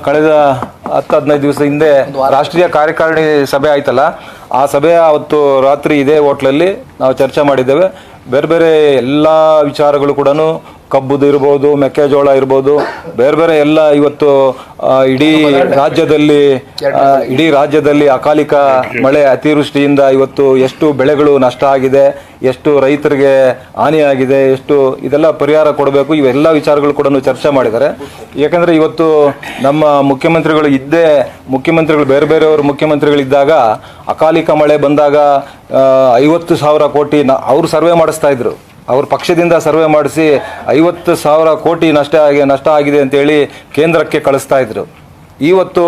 ಕಳೆದ 10-15 ದಿವಸ ಹಿಂದೆ ರಾಷ್ಟ್ರೀಯ ಕಾರ್ಯಕಾರಿಣಿ ಸಭೆ ಆಯ್ತಲ್ಲ, ಆ ಸಭೆ ಅವತ್ತು ರಾತ್ರಿ ಇದೇ ಹೋಟ್ಲಲ್ಲಿ ನಾವು ಚರ್ಚೆ ಮಾಡಿದ್ದೇವೆ. ಬೇರೆ ಬೇರೆ ಎಲ್ಲ ವಿಚಾರಗಳು ಕೂಡ, ಕಬ್ಬುದು ಇರ್ಬೋದು, ಮೆಕ್ಕೆಜೋಳ ಇರ್ಬೋದು, ಬೇರೆ ಬೇರೆ ಎಲ್ಲ ಇವತ್ತು ಇಡೀ ರಾಜ್ಯದಲ್ಲಿ ಅಕಾಲಿಕ ಮಳೆ ಅತಿವೃಷ್ಟಿಯಿಂದ ಇವತ್ತು ಎಷ್ಟು ಬೆಳೆಗಳು ನಷ್ಟ ಆಗಿದೆ, ಎಷ್ಟು ರೈತರಿಗೆ ಹಾನಿಯಾಗಿದೆ, ಎಷ್ಟು ಇದೆಲ್ಲ ಪರಿಹಾರ ಕೊಡಬೇಕು, ಇವೆಲ್ಲ ವಿಚಾರಗಳು ಕೂಡ ಚರ್ಚೆ ಮಾಡಿದ್ದಾರೆ. ಯಾಕಂದರೆ ಇವತ್ತು ನಮ್ಮ ಮುಖ್ಯಮಂತ್ರಿಗಳು ಬೇರೆ ಬೇರೆಯವರು ಮುಖ್ಯಮಂತ್ರಿಗಳಿದ್ದಾಗ ಅಕಾಲಿಕ ಮಳೆ ಬಂದಾಗ 50,000 ಕೋಟಿ ಅವರು ಸರ್ವೆ ಮಾಡಿಸ್ತಾ ಇದ್ರು. ಅವ್ರ ಪಕ್ಷದಿಂದ ಸರ್ವೆ ಮಾಡಿಸಿ 50,000 ಕೋಟಿ ನಷ್ಟ ಆಗಿದೆ ಅಂತೇಳಿ ಕೇಂದ್ರಕ್ಕೆ ಕಳಿಸ್ತಾ ಇದ್ರು. ಇವತ್ತು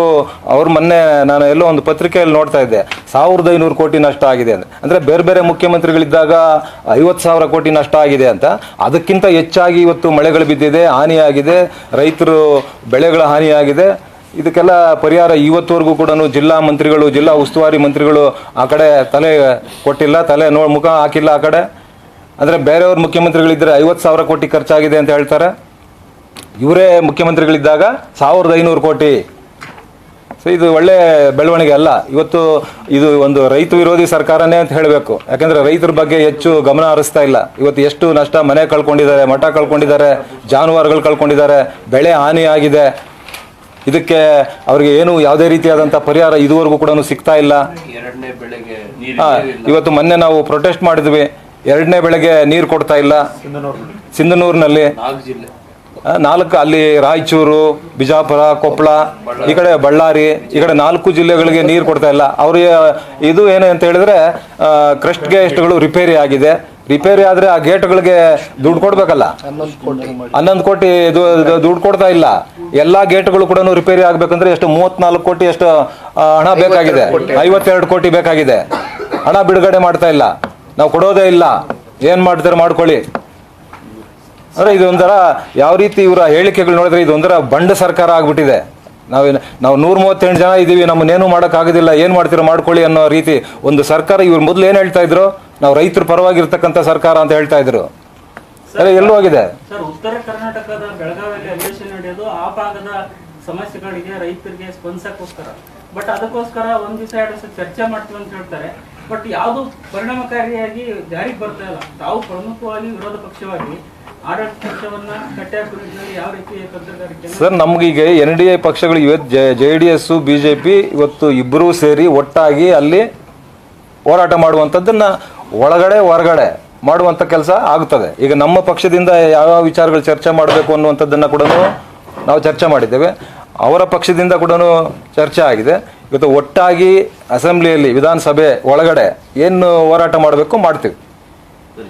ಅವ್ರ ಮೊನ್ನೆ ನಾನು ಎಲ್ಲೋ ಒಂದು ಪತ್ರಿಕೆಯಲ್ಲಿ ನೋಡ್ತಾ ಇದ್ದೆ, 1,500 ಕೋಟಿ ನಷ್ಟ ಆಗಿದೆ ಅಂದರೆ ಬೇರೆ ಬೇರೆ ಮುಖ್ಯಮಂತ್ರಿಗಳಿದ್ದಾಗ 50,000 ಕೋಟಿ ನಷ್ಟ ಆಗಿದೆ ಅಂತ. ಅದಕ್ಕಿಂತ ಹೆಚ್ಚಾಗಿ ಇವತ್ತು ಮಳೆಗಳು ಬಿದ್ದಿದೆ, ಹಾನಿಯಾಗಿದೆ, ರೈತರು ಬೆಳೆಗಳ ಹಾನಿಯಾಗಿದೆ. ಇದಕ್ಕೆಲ್ಲ ಪರಿಹಾರ ಇವತ್ತುವರೆಗೂ ಕೂಡ ಜಿಲ್ಲಾ ಉಸ್ತುವಾರಿ ಮಂತ್ರಿಗಳು ಆ ಕಡೆ ತಲೆ ಕೊಟ್ಟಿಲ್ಲ, ಮುಖ ಹಾಕಿಲ್ಲ ಆ ಕಡೆ. ಅಂದರೆ ಬೇರೆಯವ್ರ ಮುಖ್ಯಮಂತ್ರಿಗಳಿದ್ದರೆ 50,000 ಕೋಟಿ ಖರ್ಚಾಗಿದೆ ಅಂತ ಹೇಳ್ತಾರೆ. ಇವರೇ ಮುಖ್ಯಮಂತ್ರಿಗಳಿದ್ದಾಗ 1,500 ಕೋಟಿ. ಸೊ ಇದು ಒಳ್ಳೆ ಬೆಳವಣಿಗೆ ಅಲ್ಲ. ಇವತ್ತು ಇದು ಒಂದು ರೈತ ವಿರೋಧಿ ಸರ್ಕಾರನೇ ಅಂತ ಹೇಳಬೇಕು. ಯಾಕಂದರೆ ರೈತರ ಬಗ್ಗೆ ಹೆಚ್ಚು ಗಮನ ಹರಿಸ್ತಾ ಇಲ್ಲ. ಇವತ್ತು ಎಷ್ಟು ನಷ್ಟ, ಮನೆ ಕಳ್ಕೊಂಡಿದ್ದಾರೆ, ಮಠ ಕಳ್ಕೊಂಡಿದ್ದಾರೆ, ಜಾನುವಾರುಗಳು ಕಳ್ಕೊಂಡಿದ್ದಾರೆ, ಬೆಳೆ ಹಾನಿಯಾಗಿದೆ. ಇದಕ್ಕೆ ಅವ್ರಿಗೆ ಏನು ಯಾವುದೇ ರೀತಿಯಾದಂಥ ಪರಿಹಾರ ಇದುವರೆಗೂ ಕೂಡ ಸಿಗ್ತಾ ಇಲ್ಲ. ಇವತ್ತು ಮೊನ್ನೆ ನಾವು ಪ್ರೊಟೆಸ್ಟ್ ಮಾಡಿದ್ವಿ, 2ನೇ ಬೆಳೆಗೆ ನೀರು ಕೊಡ್ತಾ ಇಲ್ಲ. ಸಿಂಧನೂರಿನಲ್ಲಿ 4, ಅಲ್ಲಿ ರಾಯಚೂರು, ಬಿಜಾಪುರ, ಕೊಪ್ಪಳ, ಈ ಕಡೆ ಬಳ್ಳಾರಿ, ಈ ಕಡೆ 4 ಜಿಲ್ಲೆಗಳಿಗೆ ನೀರು ಕೊಡ್ತಾ ಇಲ್ಲ. ಅವ್ರಿಗೆ ಇದು ಏನು ಅಂತ ಹೇಳಿದ್ರೆ, ಕ್ರಸ್ಟ್ ಗೇಟ್ಗಳು ರಿಪೇರಿ ಆಗಿದೆ. ರಿಪೇರಿ ಆದರೆ ಆ ಗೇಟ್ಗಳಿಗೆ ದುಡ್ಡು ಕೊಡ್ಬೇಕಲ್ಲ, 11 ಕೋಟಿ ದುಡ್ಡು ಕೊಡ್ತಾ ಇಲ್ಲ. ಎಲ್ಲ ಗೇಟ್ಗಳು ಕೂಡ ರಿಪೇರಿ ಆಗ್ಬೇಕಂದ್ರೆ ಎಷ್ಟು 34 ಕೋಟಿ ಎಷ್ಟು ಹಣ ಬೇಕಾಗಿದೆ, 52 ಕೋಟಿ ಬೇಕಾಗಿದೆ. ಹಣ ಬಿಡುಗಡೆ ಮಾಡ್ತಾ ಇಲ್ಲ, ನಾವು ಕೊಡೋದೇ ಇಲ್ಲ. ಏನು ಮಾಡ್ತಾರೆ ಮಾಡ್ಕೊಳ್ಳಿ. ಅಂದರೆ ಇದೊಂಥರ ಯಾವ ರೀತಿ ಇವರ ಹೇಳಿಕೆಗಳು ನೋಡಿದ್ರೆ ಇದೊಂಥರ ಬಂಡ ಸರ್ಕಾರ ಆಗ್ಬಿಟ್ಟಿದೆ. ನಾವು 138 ಜನ ಇದ್ದೀವಿ, ನಮ್ಮನ್ನೇನು ಮಾಡೋಕ್ಕಾಗೋದಿಲ್ಲ, ಏನು ಮಾಡ್ತೀರೋ ಮಾಡ್ಕೊಳ್ಳಿ ಅನ್ನೋ ರೀತಿ ಒಂದು ಸರ್ಕಾರ. ಇವ್ರು ಮೊದಲು ಏನು ಹೇಳ್ತಾ ಇದ್ರು, ನಾವು ರೈತರ ಪರವಾಗಿರ್ತಕ್ಕಂಥ ಸರ್ಕಾರ ಅಂತ ಹೇಳ್ತಾ ಇದ್ರು. ಎಲ್ಲೂ ಆಗಿದೆ ಸರ್. ಉತ್ತರ ಕರ್ನಾಟಕದ ಬೆಳಗಾವಿಯಲ್ಲಿ ಅಧಿವೇಶನ ನಡೆಯೋದು ಆ ಭಾಗದ ಸಮಸ್ಯೆಗಳಿಗೆ ರೈತರಿಗೆ ಸ್ಪಂದಿಸಕ್ಕೋಸ್ಕರ. ಬಟ್ ಅದಕ್ಕೋಸ್ಕರ 1 ದಿವಸ 2 ದಿವಸ ಚರ್ಚೆ ಮಾಡ್ತೀವಿ ಅಂತ ಹೇಳ್ತಾರೆ. ಬಟ್ ಯಾವುದು ಪರಿಣಾಮಕಾರಿಯಾಗಿ ಜಾರಿಗೆ ಬರ್ತಾ ಇಲ್ಲ. ತಾವು ಪ್ರಮುಖವಾಗಿ ವಿರೋಧ ಪಕ್ಷವಾಗಿ ಆಡಳಿತ ಪಕ್ಷವನ್ನ ಕಟ್ಟಾಕುವ ನಿಟ್ಟಿನಲ್ಲಿ ಯಾವ ರೀತಿ ತಂತ್ರಗಾರಿಕೆ? ಸರ್, ನಮಗೀಗ NDA ಪಕ್ಷಗಳು ಇವತ್ತು JDS BJP ಇವತ್ತು ಇಬ್ಬರೂ ಸೇರಿ ಒಟ್ಟಾಗಿ ಅಲ್ಲಿ ಹೋರಾಟ ಮಾಡುವಂಥದ್ದನ್ನು ಒಳಗಡೆ ಹೊರಗಡೆ ಮಾಡುವಂಥ ಕೆಲಸ ಆಗುತ್ತದೆ. ಈಗ ನಮ್ಮ ಪಕ್ಷದಿಂದ ಯಾವ ವಿಚಾರಗಳು ಚರ್ಚೆ ಮಾಡಬೇಕು ಅನ್ನುವಂಥದ್ದನ್ನು ಕೂಡ ನಾವು ಚರ್ಚೆ ಮಾಡಿದ್ದೇವೆ. ಅವರ ಪಕ್ಷದಿಂದ ಕೂಡ ಚರ್ಚೆ ಆಗಿದೆ. ಇವತ್ತು ಒಟ್ಟಾಗಿ ಅಸೆಂಬ್ಲಿಯಲ್ಲಿ ವಿಧಾನಸಭೆ ಒಳಗಡೆ ಏನು ಹೋರಾಟ ಮಾಡಬೇಕು ಮಾಡ್ತೀವಿ.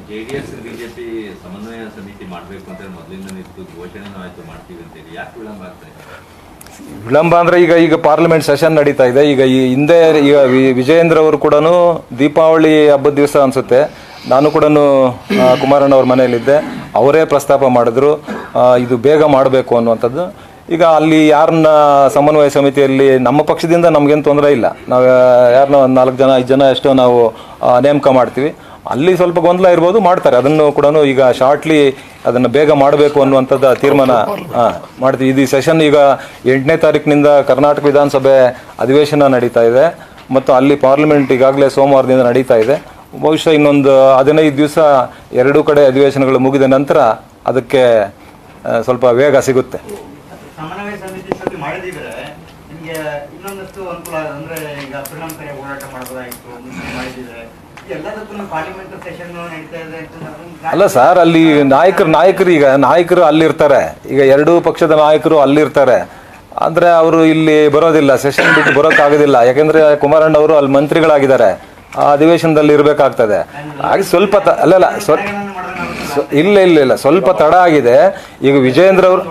JDS ಬಿಜೆಪಿ ಸಮನ್ವಯ ಸಮಿತಿ ಮಾಡಬೇಕು ಅಂತ ಮೊದಲಿಂದ ನಿಂತು ಘೋಷಣೆನೂ ಆಯ್ತು, ಮಾಡ್ತೀವಿ ಅಂತೇಳಿ. ಯಾಕೆ ವಿಳಂಬ ಆಗ್ತಾ ಇದೆ? ವಿಳಂಬ ಅಂದರೆ ಈಗ ಪಾರ್ಲಿಮೆಂಟ್ ಸೆಷನ್ ನಡೀತಾ ಇದೆ. ಈಗ ಈ ಹಿಂದೆ ಈಗ ವಿಜಯೇಂದ್ರ ಅವರು ಕೂಡ ದೀಪಾವಳಿ ಹಬ್ಬದ ದಿವಸ ಅನಿಸುತ್ತೆ, ನಾನು ಕೂಡ ಕುಮಾರಣ್ಣವ್ರ ಮನೆಯಲ್ಲಿದ್ದೆ, ಅವರೇ ಪ್ರಸ್ತಾಪ ಮಾಡಿದ್ರು ಇದು ಬೇಗ ಮಾಡಬೇಕು ಅನ್ನುವಂಥದ್ದು. ಈಗ ಅಲ್ಲಿ ಯಾರನ್ನ ಸಮನ್ವಯ ಸಮಿತಿಯಲ್ಲಿ ನಮ್ಮ ಪಕ್ಷದಿಂದ ನಮಗೇನು ತೊಂದರೆ ಇಲ್ಲ. ನಾವು ಯಾರನ್ನ ಒಂದು 4 ಜನ 5 ಜನ ಎಷ್ಟೋ ನಾವು ನೇಮಕ ಮಾಡ್ತೀವಿ. ಅಲ್ಲಿ ಸ್ವಲ್ಪ ಗೊಂದಲ ಇರ್ಬೋದು, ಮಾಡ್ತಾರೆ ಅದನ್ನು ಕೂಡ. ಈಗ ಶಾರ್ಟ್ಲಿ ಅದನ್ನು ಬೇಗ ಮಾಡಬೇಕು ಅನ್ನುವಂಥದ್ದು ತೀರ್ಮಾನ ಮಾಡ್ತೀವಿ. ಇದು ಸೆಷನ್ ಈಗ 8ನೇ ತಾರೀಕಿನಿಂದ ಕರ್ನಾಟಕ ವಿಧಾನಸಭೆ ಅಧಿವೇಶನ ನಡೀತಾ ಇದೆ ಮತ್ತು ಅಲ್ಲಿ ಪಾರ್ಲಿಮೆಂಟ್ ಈಗಾಗಲೇ ಸೋಮವಾರದಿಂದ ನಡೀತಾ ಇದೆ. ಬಹುಶಃ ಇನ್ನೊಂದು 15 ದಿವಸ ಎರಡೂ ಕಡೆ ಅಧಿವೇಶನಗಳು ಮುಗಿದ ನಂತರ ಅದಕ್ಕೆ ಸ್ವಲ್ಪ ವೇಗ ಸಿಗುತ್ತೆ. ಸಮನ್ವಯ ಸಮಿತಿ ಸತಿ ಮಾಡಿದ್ರೆ ನಿಮಗೆ ಇನ್ನೊಂದಷ್ಟು ಅನುಕೂಲ. ಅಂದ್ರೆ ಈಗ ಪರಿಣಾಮಕಾರಿ ಹೋರಾಟ ಮಾಡೋದಾಗಿತ್ತು ಮಾಡಿದ್ರೆ ಎಲ್ಲದಕ್ಕೂ ಪಾರ್ಲಿಮೆಂಟ್ ಸೆಷನ್ ನಡೀತಾ ಇದೆ ಅಂತ. ಅಲ್ಲ ಸರ್, ಅಲ್ಲಿ ನಾಯಕರು ಅಲ್ಲಿರ್ತಾರೆ. ಈಗ ಎರಡೂ ಪಕ್ಷದ ನಾಯಕರು ಅಲ್ಲಿರ್ತಾರೆ. ಅಂದರೆ ಅವರು ಇಲ್ಲಿ ಬರೋದಿಲ್ಲ, ಸೆಷನ್ ಬಿಟ್ಟು ಬರೋಕ್ಕಾಗೋದಿಲ್ಲ. ಯಾಕೆಂದರೆ ಕುಮಾರಣ್ಣವರು ಅಲ್ಲಿ ಮಂತ್ರಿಗಳಾಗಿದ್ದಾರೆ, ಆ ಅಧಿವೇಶನದಲ್ಲಿ ಇರಬೇಕಾಗ್ತದೆ. ಹಾಗೆ ಸ್ವಲ್ಪ ಇಲ್ಲ ಸ್ವಲ್ಪ ತಡ ಆಗಿದೆ. ಈಗ ವಿಜಯೇಂದ್ರ ಅವರು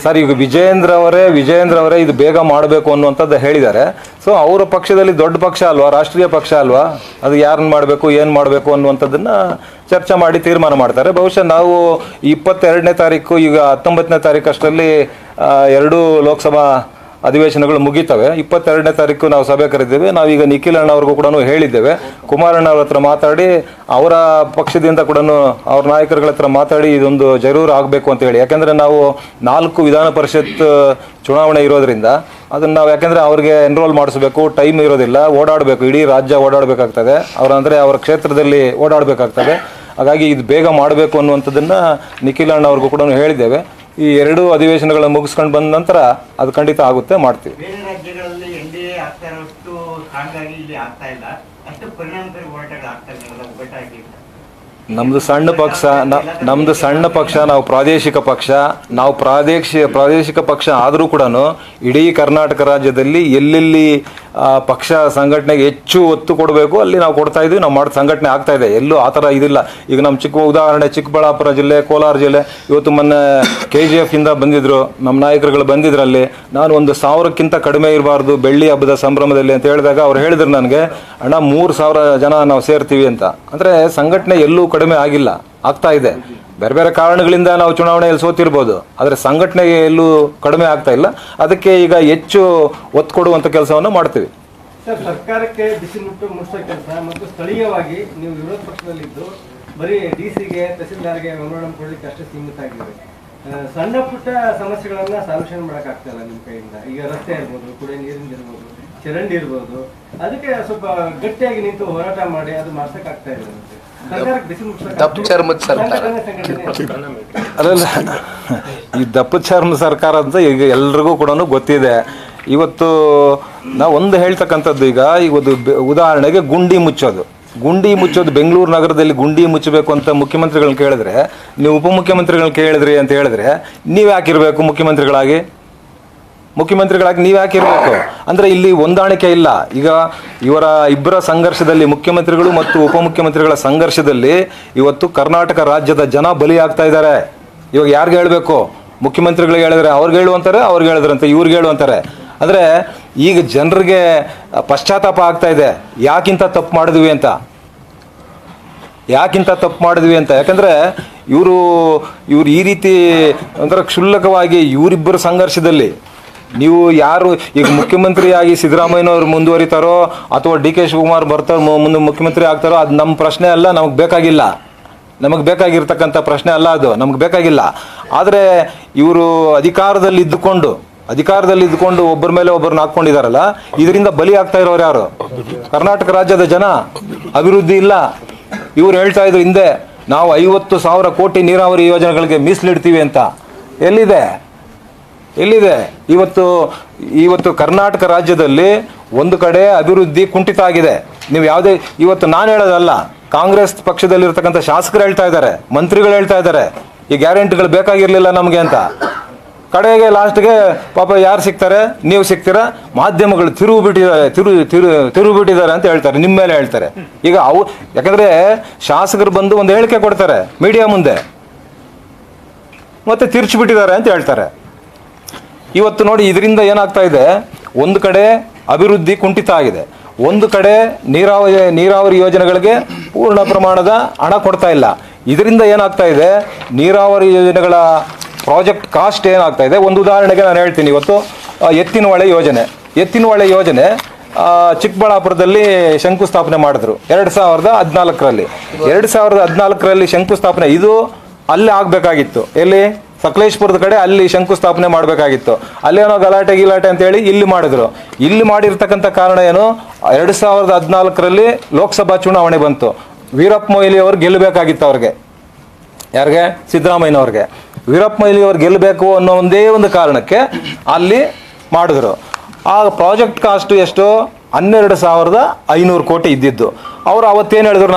ಸರ್, ಈಗ ವಿಜಯೇಂದ್ರ ಅವರೇ ಇದು ಬೇಗ ಮಾಡಬೇಕು ಅನ್ನುವಂಥದ್ದು ಹೇಳಿದ್ದಾರೆ. ಸೊ ಅವರ ಪಕ್ಷದಲ್ಲಿ ದೊಡ್ಡ ಪಕ್ಷ ಅಲ್ವಾ, ರಾಷ್ಟ್ರೀಯ ಪಕ್ಷ ಅಲ್ವಾ, ಅದು ಯಾರನ್ನ ಮಾಡಬೇಕು ಏನು ಮಾಡಬೇಕು ಅನ್ನುವಂಥದ್ದನ್ನ ಚರ್ಚೆ ಮಾಡಿ ತೀರ್ಮಾನ ಮಾಡ್ತಾರೆ. ಬಹುಶಃ ನಾವು 22ನೇ ತಾರೀಕು, ಈಗ 19ನೇ ತಾರೀಕು ಅಷ್ಟರಲ್ಲಿ ಎರಡೂ ಲೋಕಸಭಾ ಅಧಿವೇಶನಗಳು ಮುಗಿತವೆ. 22ನೇ ತಾರೀಕು ನಾವು ಸಭೆ ಕರೆದಿದ್ದೇವೆ. ನಾವೀಗ ನಿಖಿಲ್ ಅಣ್ಣ ಅವ್ರಿಗೂ ಕೂಡ ಹೇಳಿದ್ದೇವೆ. ಕುಮಾರಣ್ಣ ಅವ್ರ ಹತ್ರ ಮಾತಾಡಿ, ಅವರ ಪಕ್ಷದಿಂದ ಕೂಡ ಅವ್ರ ನಾಯಕರುಗಳ ಹತ್ರ ಮಾತಾಡಿ ಇದೊಂದು ಜರೂರು ಆಗಬೇಕು ಅಂತ ಹೇಳಿ. ಯಾಕೆಂದರೆ ನಾವು 4 ವಿಧಾನ ಪರಿಷತ್ ಚುನಾವಣೆ ಇರೋದ್ರಿಂದ ಅದನ್ನು ನಾವು, ಯಾಕೆಂದರೆ ಅವ್ರಿಗೆ ಎನ್ರೋಲ್ ಮಾಡಿಸ್ಬೇಕು, ಟೈಮ್ ಇರೋದಿಲ್ಲ, ಓಡಾಡಬೇಕು, ಇಡೀ ರಾಜ್ಯ ಓಡಾಡಬೇಕಾಗ್ತದೆ, ಅವರ ಕ್ಷೇತ್ರದಲ್ಲಿ ಓಡಾಡಬೇಕಾಗ್ತದೆ. ಹಾಗಾಗಿ ಇದು ಬೇಗ ಮಾಡಬೇಕು ಅನ್ನುವಂಥದ್ದನ್ನು ನಿಖಿಲ್ ಅಣ್ಣ ಅವ್ರಿಗೂ ಕೂಡ ಹೇಳಿದ್ದೇವೆ. ಈ 2 ಅಧಿವೇಶನಗಳ ಮುಗಿಸ್ಕೊಂಡು ಬಂದ ನಂತರ ಅದು ಖಂಡಿತ ಆಗುತ್ತೆ, ಮಾಡ್ತೀವಿ. ಬೇರೆ ರಾಜ್ಯಗಳಲ್ಲಿ NDA ಆಗ್ತಾ ಇರೋಷ್ಟು ಸ್ಟ್ರಾಂಗ್ ಇಲ್ಲಿ ಆಗ್ತಾ ಇಲ್ಲ, ಅಷ್ಟು ಪರಿಣಾಮಕಾರಿ ಹೋರಾಟಗಳು ಆಗ್ತಾ ಇಲ್ಲ ಒಗ್ಗಟ್ಟಾಗಿ. ನಮ್ಮದು ಸಣ್ಣ ಪಕ್ಷ, ನಾವು ಪ್ರಾದೇಶಿಕ ಪಕ್ಷ. ನಾವು ಪ್ರಾದೇಶಿಕ ಪಕ್ಷ ಆದರೂ ಕೂಡ ಇಡೀ ಕರ್ನಾಟಕ ರಾಜ್ಯದಲ್ಲಿ ಎಲ್ಲೆಲ್ಲಿ ಪಕ್ಷ ಸಂಘಟನೆಗೆ ಹೆಚ್ಚು ಒತ್ತು ಕೊಡಬೇಕು ಅಲ್ಲಿ ನಾವು ಕೊಡ್ತಾ ಇದ್ವಿ. ನಾವು ಮಾಡಿ ಸಂಘಟನೆ ಆಗ್ತಾ ಇದೆ, ಎಲ್ಲೂ ಆ ಥರ ಇದಿಲ್ಲ. ಈಗ ನಮ್ಮ ಉದಾಹರಣೆ ಚಿಕ್ಕಬಳ್ಳಾಪುರ ಜಿಲ್ಲೆ, ಕೋಲಾರ ಜಿಲ್ಲೆ, ಇವತ್ತು ಮೊನ್ನೆ KGF ಇಂದ ಬಂದಿದ್ರು, ನಮ್ಮ ನಾಯಕರುಗಳು ಬಂದಿದ್ರಲ್ಲಿ. ನಾನು 1,000ಕ್ಕಿಂತ ಕಡಿಮೆ ಇರಬಾರ್ದು ಬೆಳ್ಳಿ ಹಬ್ಬದ ಸಂಭ್ರಮದಲ್ಲಿ ಅಂತ ಹೇಳಿದಾಗ ಅವ್ರು ಹೇಳಿದ್ರು ನನಗೆ, ಅಣ್ಣ 3,000 ಜನ ನಾವು ಸೇರ್ತೀವಿ ಅಂತ. ಅಂದರೆ ಸಂಘಟನೆ ಎಲ್ಲೂ ಕಡಿಮೆ ಆಗಿಲ್ಲ, ಆಗ್ತಾ ಇದೆ. ಬೇರೆ ಕಾರಣಗಳಿಂದ ನಾವು ಚುನಾವಣೆಯಲ್ಲಿ ಸೋತಿರ್ಬೋದು, ಆದರೆ ಸಂಘಟನೆಗೆ ಎಲ್ಲೂ ಕಡಿಮೆ ಆಗ್ತಾ ಇಲ್ಲ. ಅದಕ್ಕೆ ಈಗ ಹೆಚ್ಚು ಒತ್ತು ಕೊಡುವಂಥ ಕೆಲಸವನ್ನು ಮಾಡ್ತೀವಿ. ಸರ್, ಸರ್ಕಾರಕ್ಕೆ ಬಿಸಿ ಮುಟ್ಟಿಸೋ ಕೆಲಸ ಮತ್ತು ಸ್ಥಳೀಯವಾಗಿ ನೀವು ವಿರೋಧ ಪಕ್ಷದಲ್ಲಿದ್ದು ಬರೀ DC-ಗೆ ತಹಸೀಲ್ದಾರ್ಗೆ ಮೆಮೊರಾಂಡಮ್ ಕೊಡ್ಲಿಕ್ಕೆ ಅಷ್ಟೇ ಸೀಮಿತ ಆಗಿದೆ. ಸಣ್ಣ ಪುಟ್ಟ ಸಮಸ್ಯೆಗಳನ್ನ ಸಾಲ್ಯೂಷನ್ ಮಾಡೋಕ್ಕಾಗ್ತಾ ಇಲ್ಲ ನಿಮ್ಮ ಕೈಯಿಂದ. ಈಗ ರಸ್ತೆ ಇರ್ಬೋದು, ಕುಡಿಯೋ ನೀರಿಂದ ಇರ್ಬೋದು, ಚರಂಡಿ ಇರ್ಬೋದು, ಅದಕ್ಕೆ ಸ್ವಲ್ಪ ಗಟ್ಟಿಯಾಗಿ ನಿಂತು ಹೋರಾಟ ಮಾಡಿ ಅದು ಮಾಡ್ಸಕ್ಕಾಗ್ತಾ ಇಲ್ಲ. ದಪ್ಪು ಚರ್ಮದ ಸರ್ಕಾರ, ಅಲ್ಲ ಈ ದಪ್ಪು ಚರ್ಮ ಸರ್ಕಾರ ಅಂತ ಈಗ ಎಲ್ರಿಗೂ ಕೂಡ ಗೊತ್ತಿದೆ. ಇವತ್ತು ನಾವು ಒಂದು ಹೇಳ್ತಕ್ಕಂಥದ್ದು, ಈಗ ಉದಾಹರಣೆಗೆ ಗುಂಡಿ ಮುಚ್ಚೋದು ಬೆಂಗಳೂರು ನಗರದಲ್ಲಿ ಗುಂಡಿ ಮುಚ್ಚಬೇಕು ಅಂತ ಮುಖ್ಯಮಂತ್ರಿಗಳನ್ನ ಕೇಳಿದ್ರೆ, ನೀವು ಉಪಮುಖ್ಯಮಂತ್ರಿಗಳನ್ನ ಕೇಳಿದ್ರಿ ಅಂತ ಹೇಳಿದ್ರೆ, ನೀವು ಯಾಕಿರಬೇಕು ಮುಖ್ಯಮಂತ್ರಿಗಳಾಗಿ ನೀವು ಯಾಕಿರಬೇಕು? ಅಂದರೆ ಇಲ್ಲಿ ಹೊಂದಾಣಿಕೆ ಇಲ್ಲ. ಈಗ ಇವರ ಇಬ್ಬರ ಸಂಘರ್ಷದಲ್ಲಿ, ಮುಖ್ಯಮಂತ್ರಿಗಳು ಮತ್ತು ಉಪಮುಖ್ಯಮಂತ್ರಿಗಳ ಸಂಘರ್ಷದಲ್ಲಿ ಇವತ್ತು ಕರ್ನಾಟಕ ರಾಜ್ಯದ ಜನ ಬಲಿಯಾಗ್ತಾ ಇದ್ದಾರೆ. ಇವಾಗ ಯಾರಿಗೆ ಹೇಳಬೇಕು? ಮುಖ್ಯಮಂತ್ರಿಗಳಿಗೆ ಹೇಳಿದ್ರೆ ಅವ್ರಿಗೆ ಹೇಳುವಂತಾರೆ, ಅವ್ರಿಗೆ ಹೇಳಿದ್ರಂತೆ ಇವ್ರಿಗೆ ಹೇಳುವಂತಾರೆ. ಅಂದರೆ ಈಗ ಜನರಿಗೆ ಪಶ್ಚಾತ್ತಾಪ ಆಗ್ತಾ ಇದೆ, ಯಾಕಿಂತ ತಪ್ಪು ಮಾಡಿದ್ವಿ ಅಂತ. ಯಾಕಂದರೆ ಇವರು ಈ ರೀತಿ ಒಂಥರ ಕ್ಷುಲ್ಲಕವಾಗಿ ಇವರಿಬ್ಬರ ಸಂಘರ್ಷದಲ್ಲಿ ನೀವು ಯಾರು ಈಗ ಮುಖ್ಯಮಂತ್ರಿಯಾಗಿ ಸಿದ್ದರಾಮಯ್ಯನವರು ಮುಂದುವರಿತಾರೋ ಅಥವಾ DK ಶಿವಕುಮಾರ್ ಬರ್ತಾರೋ ಮುಂದೆ ಮುಖ್ಯಮಂತ್ರಿ ಆಗ್ತಾರೋ, ಅದು ನಮ್ಮ ಪ್ರಶ್ನೆ ಅಲ್ಲ, ನಮಗೆ ಬೇಕಾಗಿರ್ತಕ್ಕಂಥ ಪ್ರಶ್ನೆ ಅಲ್ಲ, ಅದು ನಮಗೆ ಬೇಕಾಗಿಲ್ಲ. ಆದರೆ ಇವರು ಅಧಿಕಾರದಲ್ಲಿ ಇದ್ದುಕೊಂಡು ಅಧಿಕಾರದಲ್ಲಿ ಇದ್ಕೊಂಡು ಒಬ್ಬರ ಮೇಲೆ ಒಬ್ಬರನ್ನ ಹಾಕ್ಕೊಂಡಿದಾರಲ್ಲ, ಇದರಿಂದ ಬಲಿ ಆಗ್ತಾ ಇರೋರು ಯಾರು? ಕರ್ನಾಟಕ ರಾಜ್ಯದ ಜನ. ಅಭಿವೃದ್ಧಿ ಇಲ್ಲ. ಇವ್ರು ಹೇಳ್ತಾ ಇದ್ರು ಹಿಂದೆ ನಾವು 50,000 ಕೋಟಿ ನೀರಾವರಿ ಯೋಜನೆಗಳಿಗೆ ಮೀಸಲಿಡ್ತೀವಿ ಅಂತ. ಎಲ್ಲಿದೆ? ಇವತ್ತು ಕರ್ನಾಟಕ ರಾಜ್ಯದಲ್ಲಿ ಒಂದು ಕಡೆ ಅಭಿವೃದ್ಧಿ ಕುಂಠಿತ ಆಗಿದೆ. ನೀವು ಯಾವುದೇ, ಇವತ್ತು ನಾನು ಹೇಳೋದಲ್ಲ, ಕಾಂಗ್ರೆಸ್ ಪಕ್ಷದಲ್ಲಿರ್ತಕ್ಕಂಥ ಶಾಸಕರು ಹೇಳ್ತಾ ಇದ್ದಾರೆ, ಮಂತ್ರಿಗಳು ಹೇಳ್ತಾ ಇದ್ದಾರೆ, ಈ ಗ್ಯಾರಂಟಿಗಳು ಬೇಕಾಗಿರ್ಲಿಲ್ಲ ನಮಗೆ ಅಂತ. ಕಡೆಗೆ ಲಾಸ್ಟ್ಗೆ ಪಾಪ ಯಾರು ಸಿಗ್ತಾರೆ? ನೀವು ಸಿಗ್ತೀರಾ? ಮಾಧ್ಯಮಗಳು ತಿರುವು ಬಿಟ್ಟಿದ್ದಾರೆ ಅಂತ ಹೇಳ್ತಾರೆ, ನಿಮ್ಮ ಮೇಲೆ ಹೇಳ್ತಾರೆ. ಈಗ ಯಾಕಂದ್ರೆ ಶಾಸಕರು ಬಂದು ಒಂದು ಹೇಳಿಕೆ ಕೊಡ್ತಾರೆ ಮೀಡಿಯಾ ಮುಂದೆ, ಮತ್ತೆ ತಿರ್ಚಿಬಿಟ್ಟಿದ್ದಾರೆ ಅಂತ ಹೇಳ್ತಾರೆ. ಇವತ್ತು ನೋಡಿ, ಇದರಿಂದ ಏನಾಗ್ತಾ ಇದೆ, ಒಂದು ಕಡೆ ಅಭಿವೃದ್ಧಿ ಕುಂಠಿತ ಆಗಿದೆ, ಒಂದು ಕಡೆ ನೀರಾವರಿ ಯೋಜನೆಗಳಿಗೆ ಪೂರ್ಣ ಪ್ರಮಾಣದ ಹಣ ಕೊಡ್ತಾ ಇಲ್ಲ. ಇದರಿಂದ ಏನಾಗ್ತಾ ಇದೆ, ನೀರಾವರಿ ಯೋಜನೆಗಳ ಪ್ರಾಜೆಕ್ಟ್ ಕಾಸ್ಟ್ ಏನಾಗ್ತಾ ಇದೆ. ಒಂದು ಉದಾಹರಣೆಗೆ ನಾನು ಹೇಳ್ತೀನಿ. ಇವತ್ತು ಎತ್ತಿನಹೊಳೆ ಯೋಜನೆ ಚಿಕ್ಕಬಳ್ಳಾಪುರದಲ್ಲಿ ಶಂಕುಸ್ಥಾಪನೆ ಮಾಡಿದ್ರು 2014ರಲ್ಲಿ ಶಂಕುಸ್ಥಾಪನೆ. ಇದು ಅಲ್ಲೇ ಆಗಬೇಕಾಗಿತ್ತು. ಎಲ್ಲಿ? ಸಕಲೇಶ್ಪುರದ ಕಡೆ ಅಲ್ಲಿ ಶಂಕುಸ್ಥಾಪನೆ ಮಾಡಬೇಕಾಗಿತ್ತು. ಅಲ್ಲೇನೋ ಗಲಾಟೆ ಅಂತೇಳಿ ಇಲ್ಲಿ ಮಾಡಿದ್ರು. ಇಲ್ಲಿ ಮಾಡಿರ್ತಕ್ಕಂಥ ಕಾರಣ ಏನು? 2014ರಲ್ಲಿ ಲೋಕಸಭಾ ಚುನಾವಣೆ ಬಂತು. ವೀರಪ್ಪ ಮೊಯ್ಲಿ ಅವರು ಗೆಲ್ಲಬೇಕಾಗಿತ್ತು. ಅವ್ರಿಗೆ, ಯಾರಿಗೆ? ಸಿದ್ದರಾಮಯ್ಯನವ್ರಿಗೆ. ವೀರಪ್ಪ ಮೊಯ್ಲಿ ಅವ್ರು ಗೆಲ್ಲಬೇಕು ಅನ್ನೋ ಒಂದೇ ಒಂದು ಕಾರಣಕ್ಕೆ ಅಲ್ಲಿ ಮಾಡಿದ್ರು. ಆ ಪ್ರಾಜೆಕ್ಟ್ ಕಾಸ್ಟ್ ಎಷ್ಟು? 12,500 ಕೋಟಿ ಇದ್ದಿದ್ದು. ಅವರು ಅವತ್ತೇನು ಹೇಳಿದ್ರು,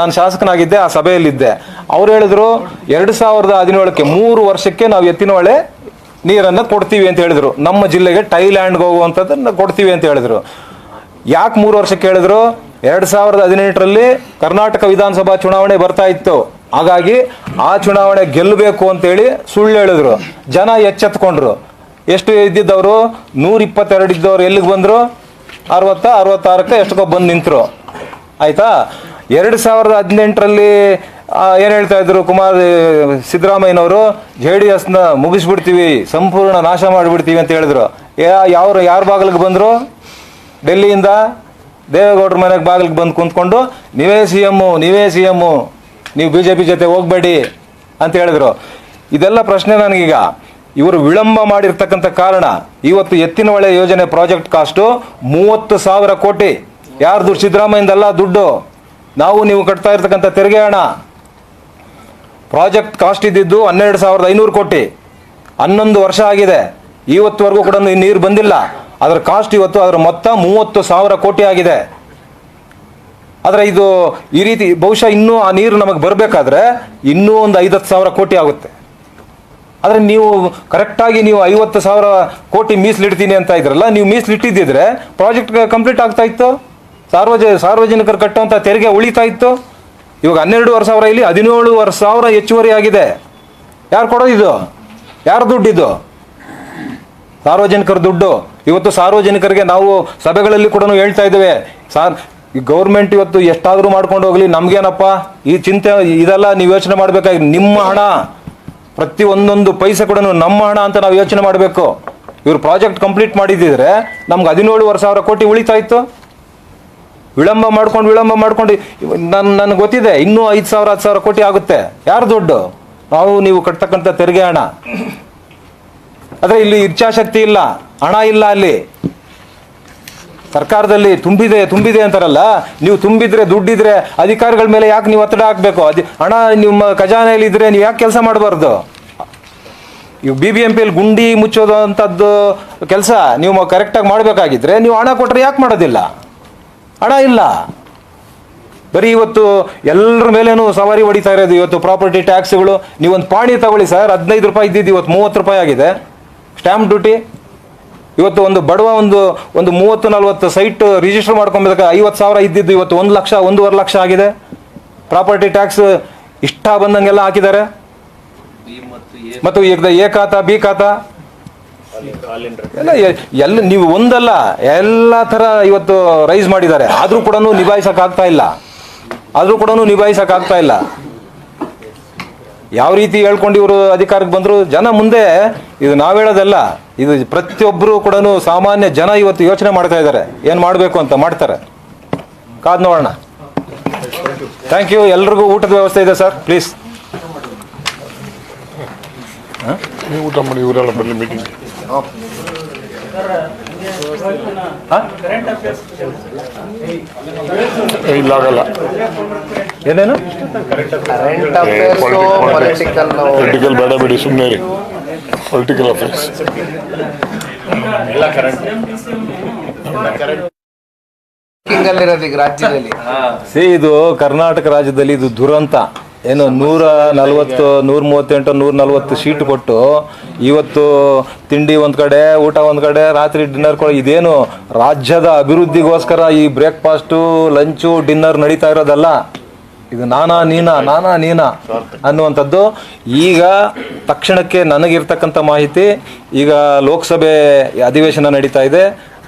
ನಾನು ಶಾಸಕನಾಗಿದ್ದೆ, ಆ ಸಭೆಯಲ್ಲಿದ್ದೆ. ಅವ್ರು ಹೇಳಿದ್ರು 2017ಕ್ಕೆ 3 ವರ್ಷಕ್ಕೆ ನಾವು ಎತ್ತಿನಹೊಳೆ ನೀರನ್ನು ಕೊಡ್ತೀವಿ ಅಂತ ಹೇಳಿದ್ರು. ನಮ್ಮ ಜಿಲ್ಲೆಗೆ ಟೈಲ್ಯಾಂಡ್ಗೆ ಹೋಗುವಂಥದ್ದನ್ನು ಕೊಡ್ತೀವಿ ಅಂತ ಹೇಳಿದ್ರು. ಯಾಕೆ 3 ವರ್ಷಕ್ಕೆ ಹೇಳಿದ್ರು? 2018ರಲ್ಲಿ ಕರ್ನಾಟಕ ವಿಧಾನಸಭಾ ಚುನಾವಣೆ ಬರ್ತಾ ಇತ್ತು. ಹಾಗಾಗಿ ಆ ಚುನಾವಣೆ ಗೆಲ್ಲಬೇಕು ಅಂತೇಳಿ ಸುಳ್ಳು ಹೇಳಿದ್ರು. ಜನ ಎಚ್ಚೆತ್ಕೊಂಡ್ರು. ಎಷ್ಟು ಇದ್ದಿದ್ದವರು? 122 ಇದ್ದವ್ರು ಎಲ್ಲಿಗೆ ಬಂದರು? 66ಕ್ಕೆ ಎಷ್ಟಕ್ಕೋ ಬಂದು ನಿಂತರು. ಆಯ್ತಾ? 2018ರಲ್ಲಿ ಏನು ಹೇಳ್ತಾ ಇದ್ರು ಸಿದ್ದರಾಮಯ್ಯನವರು? JDSನ ಮುಗಿಸ್ಬಿಡ್ತೀವಿ, ಸಂಪೂರ್ಣ ನಾಶ ಮಾಡಿಬಿಡ್ತೀವಿ ಅಂತ ಹೇಳಿದ್ರು. ಯಾರ ಬಾಗಿಲಿಗೆ ಬಂದರು? ಡೆಲ್ಲಿಯಿಂದ ದೇವೇಗೌಡರ ಮನೆಗೆ ಬಾಗಿಲಿಗೆ ಬಂದು ಕುಂತ್ಕೊಂಡು ನೀವೇ ಸಿ ಎಮ್ಮು, ನೀವು BJP ಜೊತೆ ಹೋಗಬೇಡಿ ಅಂತ ಹೇಳಿದ್ರು. ಇದೆಲ್ಲ ಪ್ರಶ್ನೆ ನನಗೀಗ. ಇವರು ವಿಳಂಬ ಮಾಡಿರ್ತಕ್ಕಂಥ ಕಾರಣ, ಇವತ್ತು ಎತ್ತಿನಹೊಳೆ ಯೋಜನೆ ಪ್ರಾಜೆಕ್ಟ್ ಕಾಸ್ಟು 30,000 ಕೋಟಿ. ಯಾರ್ದು? ಸಿದ್ದರಾಮಯ್ಯದಲ್ಲ ದುಡ್ಡು. ನೀವು ಕಟ್ತಾ ಇರ್ತಕ್ಕಂಥ ತೆರಿಗೆ ಹಣ. ಪ್ರಾಜೆಕ್ಟ್ ಕಾಸ್ಟ್ ಇದ್ದಿದ್ದು 12,500 ಕೋಟಿ. 11 ವರ್ಷ ಆಗಿದೆ, ಇವತ್ತುವರೆಗೂ ಕೂಡ ನೀರು ಬಂದಿಲ್ಲ. ಅದರ ಕಾಸ್ಟ್ ಇವತ್ತು, ಅದರ ಮೊತ್ತ 30,000 ಕೋಟಿ ಆಗಿದೆ. ಆದರೆ ಇದು ಈ ರೀತಿ ಬಹುಶಃ ಇನ್ನೂ ಆ ನೀರು ನಮಗೆ ಬರಬೇಕಾದ್ರೆ ಇನ್ನೂ ಒಂದು 50,000 ಕೋಟಿ ಆಗುತ್ತೆ. ಆದರೆ ನೀವು ಕರೆಕ್ಟಾಗಿ 50,000 ಕೋಟಿ ಮೀಸಲಿಡ್ತೀನಿ ಅಂತ ಇದ್ರಲ್ಲ, ನೀವು ಮೀಸಲಿಟ್ಟಿದ್ದಿದ್ರೆ ಪ್ರಾಜೆಕ್ಟ್ ಕಂಪ್ಲೀಟ್ ಆಗ್ತಾ ಇತ್ತು. ಸಾರ್ವಜನಿಕರು ಕಟ್ಟುವಂಥ ತೆರಿಗೆ ಉಳಿತಾ ಇತ್ತು. ಇವಾಗ 12,500 ಇಲ್ಲಿ 17,000 ಹೆಚ್ಚುವರಿ ಆಗಿದೆ. ಯಾರು ಕೊಡೋದಿದು? ಯಾರು ದುಡ್ಡಿದು? ಸಾರ್ವಜನಿಕರ ದುಡ್ಡು. ಇವತ್ತು ಸಾರ್ವಜನಿಕರಿಗೆ ನಾವು ಸಭೆಗಳಲ್ಲಿ ಕೂಡ ಹೇಳ್ತಾ ಇದ್ದೇವೆ, ಈ ಗೌರ್ಮೆಂಟ್ ಇವತ್ತು ಎಷ್ಟಾದರೂ ಮಾಡ್ಕೊಂಡು ಹೋಗ್ಲಿ, ನಮ್ಗೇನಪ್ಪ ಈ ಚಿಂತೆ ಇದೆಲ್ಲ ನೀವು ಯೋಚನೆ ಮಾಡಬೇಕಾಗಿ. ನಿಮ್ಮ ಹಣ, ಪ್ರತಿ ಒಂದೊಂದು ಪೈಸೆ ಕೂಡ ನಮ್ಮ ಹಣ ಅಂತ ನಾವು ಯೋಚನೆ ಮಾಡಬೇಕು. ಇವರು ಪ್ರಾಜೆಕ್ಟ್ ಕಂಪ್ಲೀಟ್ ಮಾಡಿದ್ದಿದ್ರೆ ನಮ್ಗೆ 17,000 ಕೋಟಿ ಉಳಿತಾ ಇತ್ತು. ವಿಳಂಬ ಮಾಡ್ಕೊಂಡು ನನಗೆ ಗೊತ್ತಿದೆ ಇನ್ನೂ 5,000-10,000 ಕೋಟಿ ಆಗುತ್ತೆ. ಯಾರು ದುಡ್ಡು? ನೀವು ಕಟ್ತಕ್ಕಂಥ ತೆರಿಗೆ ಹಣ. ಆದರೆ ಇಲ್ಲಿ ಇಚ್ಛಾಶಕ್ತಿ ಇಲ್ಲ, ಹಣ ಇಲ್ಲ. ಅಲ್ಲಿ ಸರ್ಕಾರದಲ್ಲಿ ತುಂಬಿದೆ ಅಂತಾರಲ್ಲ, ನೀವು ತುಂಬಿದ್ರೆ ದುಡ್ಡಿದ್ರೆ ಅಧಿಕಾರಿಗಳ ಮೇಲೆ ಯಾಕೆ ನೀವು ಒತ್ತಡ ಹಾಕಬೇಕು? ಹಣ ನಿಮ್ಮ ಖಜಾನೆಯಲ್ಲಿ ಇದ್ರೆ ನೀವು ಯಾಕೆ ಕೆಲಸ ಮಾಡಬಾರ್ದು? ಇವು BBMPಯಲ್ಲಿ ಗುಂಡಿ ಮುಚ್ಚೋದು ಅಂಥದ್ದು ಕೆಲಸ ನೀವು ಕರೆಕ್ಟಾಗಿ ಮಾಡಬೇಕಾಗಿದ್ರೆ ನೀವು ಹಣ ಕೊಟ್ಟರೆ ಯಾಕೆ ಮಾಡೋದಿಲ್ಲ? ಹಣ ಇಲ್ಲ. ಬರೀ ಇವತ್ತು ಎಲ್ಲರ ಮೇಲೇನು ಸವಾರಿ ಹೊಡಿತಾ ಇರೋದು. ಇವತ್ತು ಪ್ರಾಪರ್ಟಿ ಟ್ಯಾಕ್ಸ್ಗಳು, ನೀವೊಂದು ಪಾಣಿ ತಗೊಳ್ಳಿ ಸರ್, 15 ರೂಪಾಯಿ ಇದ್ದಿದ್ದು ಇವತ್ತು 30 ರೂಪಾಯಿ ಆಗಿದೆ. Stamp duty. ಇವತ್ತು ಒಂದು ಬಡವ ಒಂದು 30-40 ಸೈಟ್ ರಿಜಿಸ್ಟರ್ ಮಾಡ್ಕೊಬೇಕಾದ್ರೆ 50,000 ಇದ್ದಿದ್ದು ಇವತ್ತು 1 ಲಕ್ಷ 1.5 ಲಕ್ಷ ಆಗಿದೆ. ಪ್ರಾಪರ್ಟಿ ಟ್ಯಾಕ್ಸ್ ಇಷ್ಟ ಬಂದಂಗೆಲ್ಲ ಹಾಕಿದ್ದಾರೆ. ಮತ್ತು ಈಗ ಎ ಖಾತಾ, ಬಿ ಖಾತಾ ಎಲ್ಲ ನೀವು ಒಂದಲ್ಲ ಎಲ್ಲ ಥರ ಇವತ್ತು ರೈಸ್ ಮಾಡಿದ್ದಾರೆ. ಆದರೂ ಕೂಡ ನಿಭಾಯಿಸೋಕ್ಕಾಗ್ತಾ ಇಲ್ಲ. ಯಾವ ರೀತಿ ಹೇಳ್ಕೊಂಡು ಇವರು ಅಧಿಕಾರಕ್ಕೆ ಬಂದರು, ಜನ ಮುಂದೆ ಇದು ನಾವು ಹೇಳೋದಲ್ಲ, ಇದು ಪ್ರತಿಯೊಬ್ಬರು ಕೂಡ ಸಾಮಾನ್ಯ ಜನ ಇವತ್ತು ಯೋಚನೆ ಮಾಡ್ತಾ ಇದ್ದಾರೆ, ಏನು ಮಾಡಬೇಕು ಅಂತ ಮಾಡ್ತಾರೆ. ಕಾದ್ ನೋಡೋಣ. Thank you. ಎಲ್ರಿಗೂ ಊಟದ ವ್ಯವಸ್ಥೆ ಇದೆ ಸರ್, ಪ್ಲೀಸ್. ನೀವು ಊಟ ಮಾಡಿ, ಇವರೆಲ್ಲ ಬರಲಿ ಮೀಟಿಂಗ್. ಸರ್ ಕರೆಂಟ್ ಅಫೇರ್ಸ್ ಇಲ್ಲಾಗಲ್ಲ. ಏನೇನು ಕರೆಂಟ್ ಅಫೇರ್ಸ್ ಪೊಲಿಟಿಕಲ್ ಪೊಲಿಟಿಕಲ್ ಬೇಡ ಬಿಡಿ, ಸುಮ್ಮನೆ ರೀ. ಪೊಲಿಟಿಕಲ್ ಅಫೇರ್ಸ್ ಅಲ್ಲಿರೋದು ಈಗ ರಾಜ್ಯದಲ್ಲಿ. ಇದು ಕರ್ನಾಟಕ ರಾಜ್ಯದಲ್ಲಿ ಇದು ದುರಂತ. ಏನು 138 140 ಸೀಟ್ ಕೊಟ್ಟು ಇವತ್ತು ತಿಂಡಿ ಒಂದು ಕಡೆ, ಊಟ ಒಂದು ಕಡೆ, ರಾತ್ರಿ ಡಿನ್ನರ್ ಕೊಡ, ಇದೇನು ರಾಜ್ಯದ ಅಭಿವೃದ್ಧಿಗೋಸ್ಕರ ಈ ಬ್ರೇಕ್ಫಾಸ್ಟು, ಲಂಚು, ಡಿನ್ನರ್ ನಡೀತಾ ಇರೋದಲ್ಲ. ಇದು ನಾನಾ ನೀನಾ ಅನ್ನುವಂಥದ್ದು. ಈಗ ತಕ್ಷಣಕ್ಕೆ ನನಗಿರ್ತಕ್ಕಂಥ ಮಾಹಿತಿ, ಈಗ ಲೋಕಸಭೆ ಅಧಿವೇಶನ ನಡೀತಾ ಇದೆ,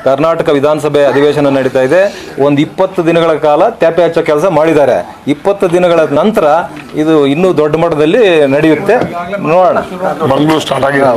ಕರ್ನಾಟಕ ವಿಧಾನಸಭೆ ಅಧಿವೇಶನ ನಡೀತಾ ಇದೆ. ಒಂದು 20 ದಿನಗಳ ಕಾಲ ತ್ಯಾಪೆ ಹಚ್ಚೋ ಕೆಲಸ ಮಾಡಿದ್ದಾರೆ. 20 ದಿನಗಳ ನಂತರ ಇದು ಇನ್ನೂ ದೊಡ್ಡ ಮಟ್ಟದಲ್ಲಿ ನಡೆಯುತ್ತೆ, ನೋಡೋಣ. ಮಂಗಳೂರು ಸ್ಟಾರ್ಟ್ ಆಗಿದೆ.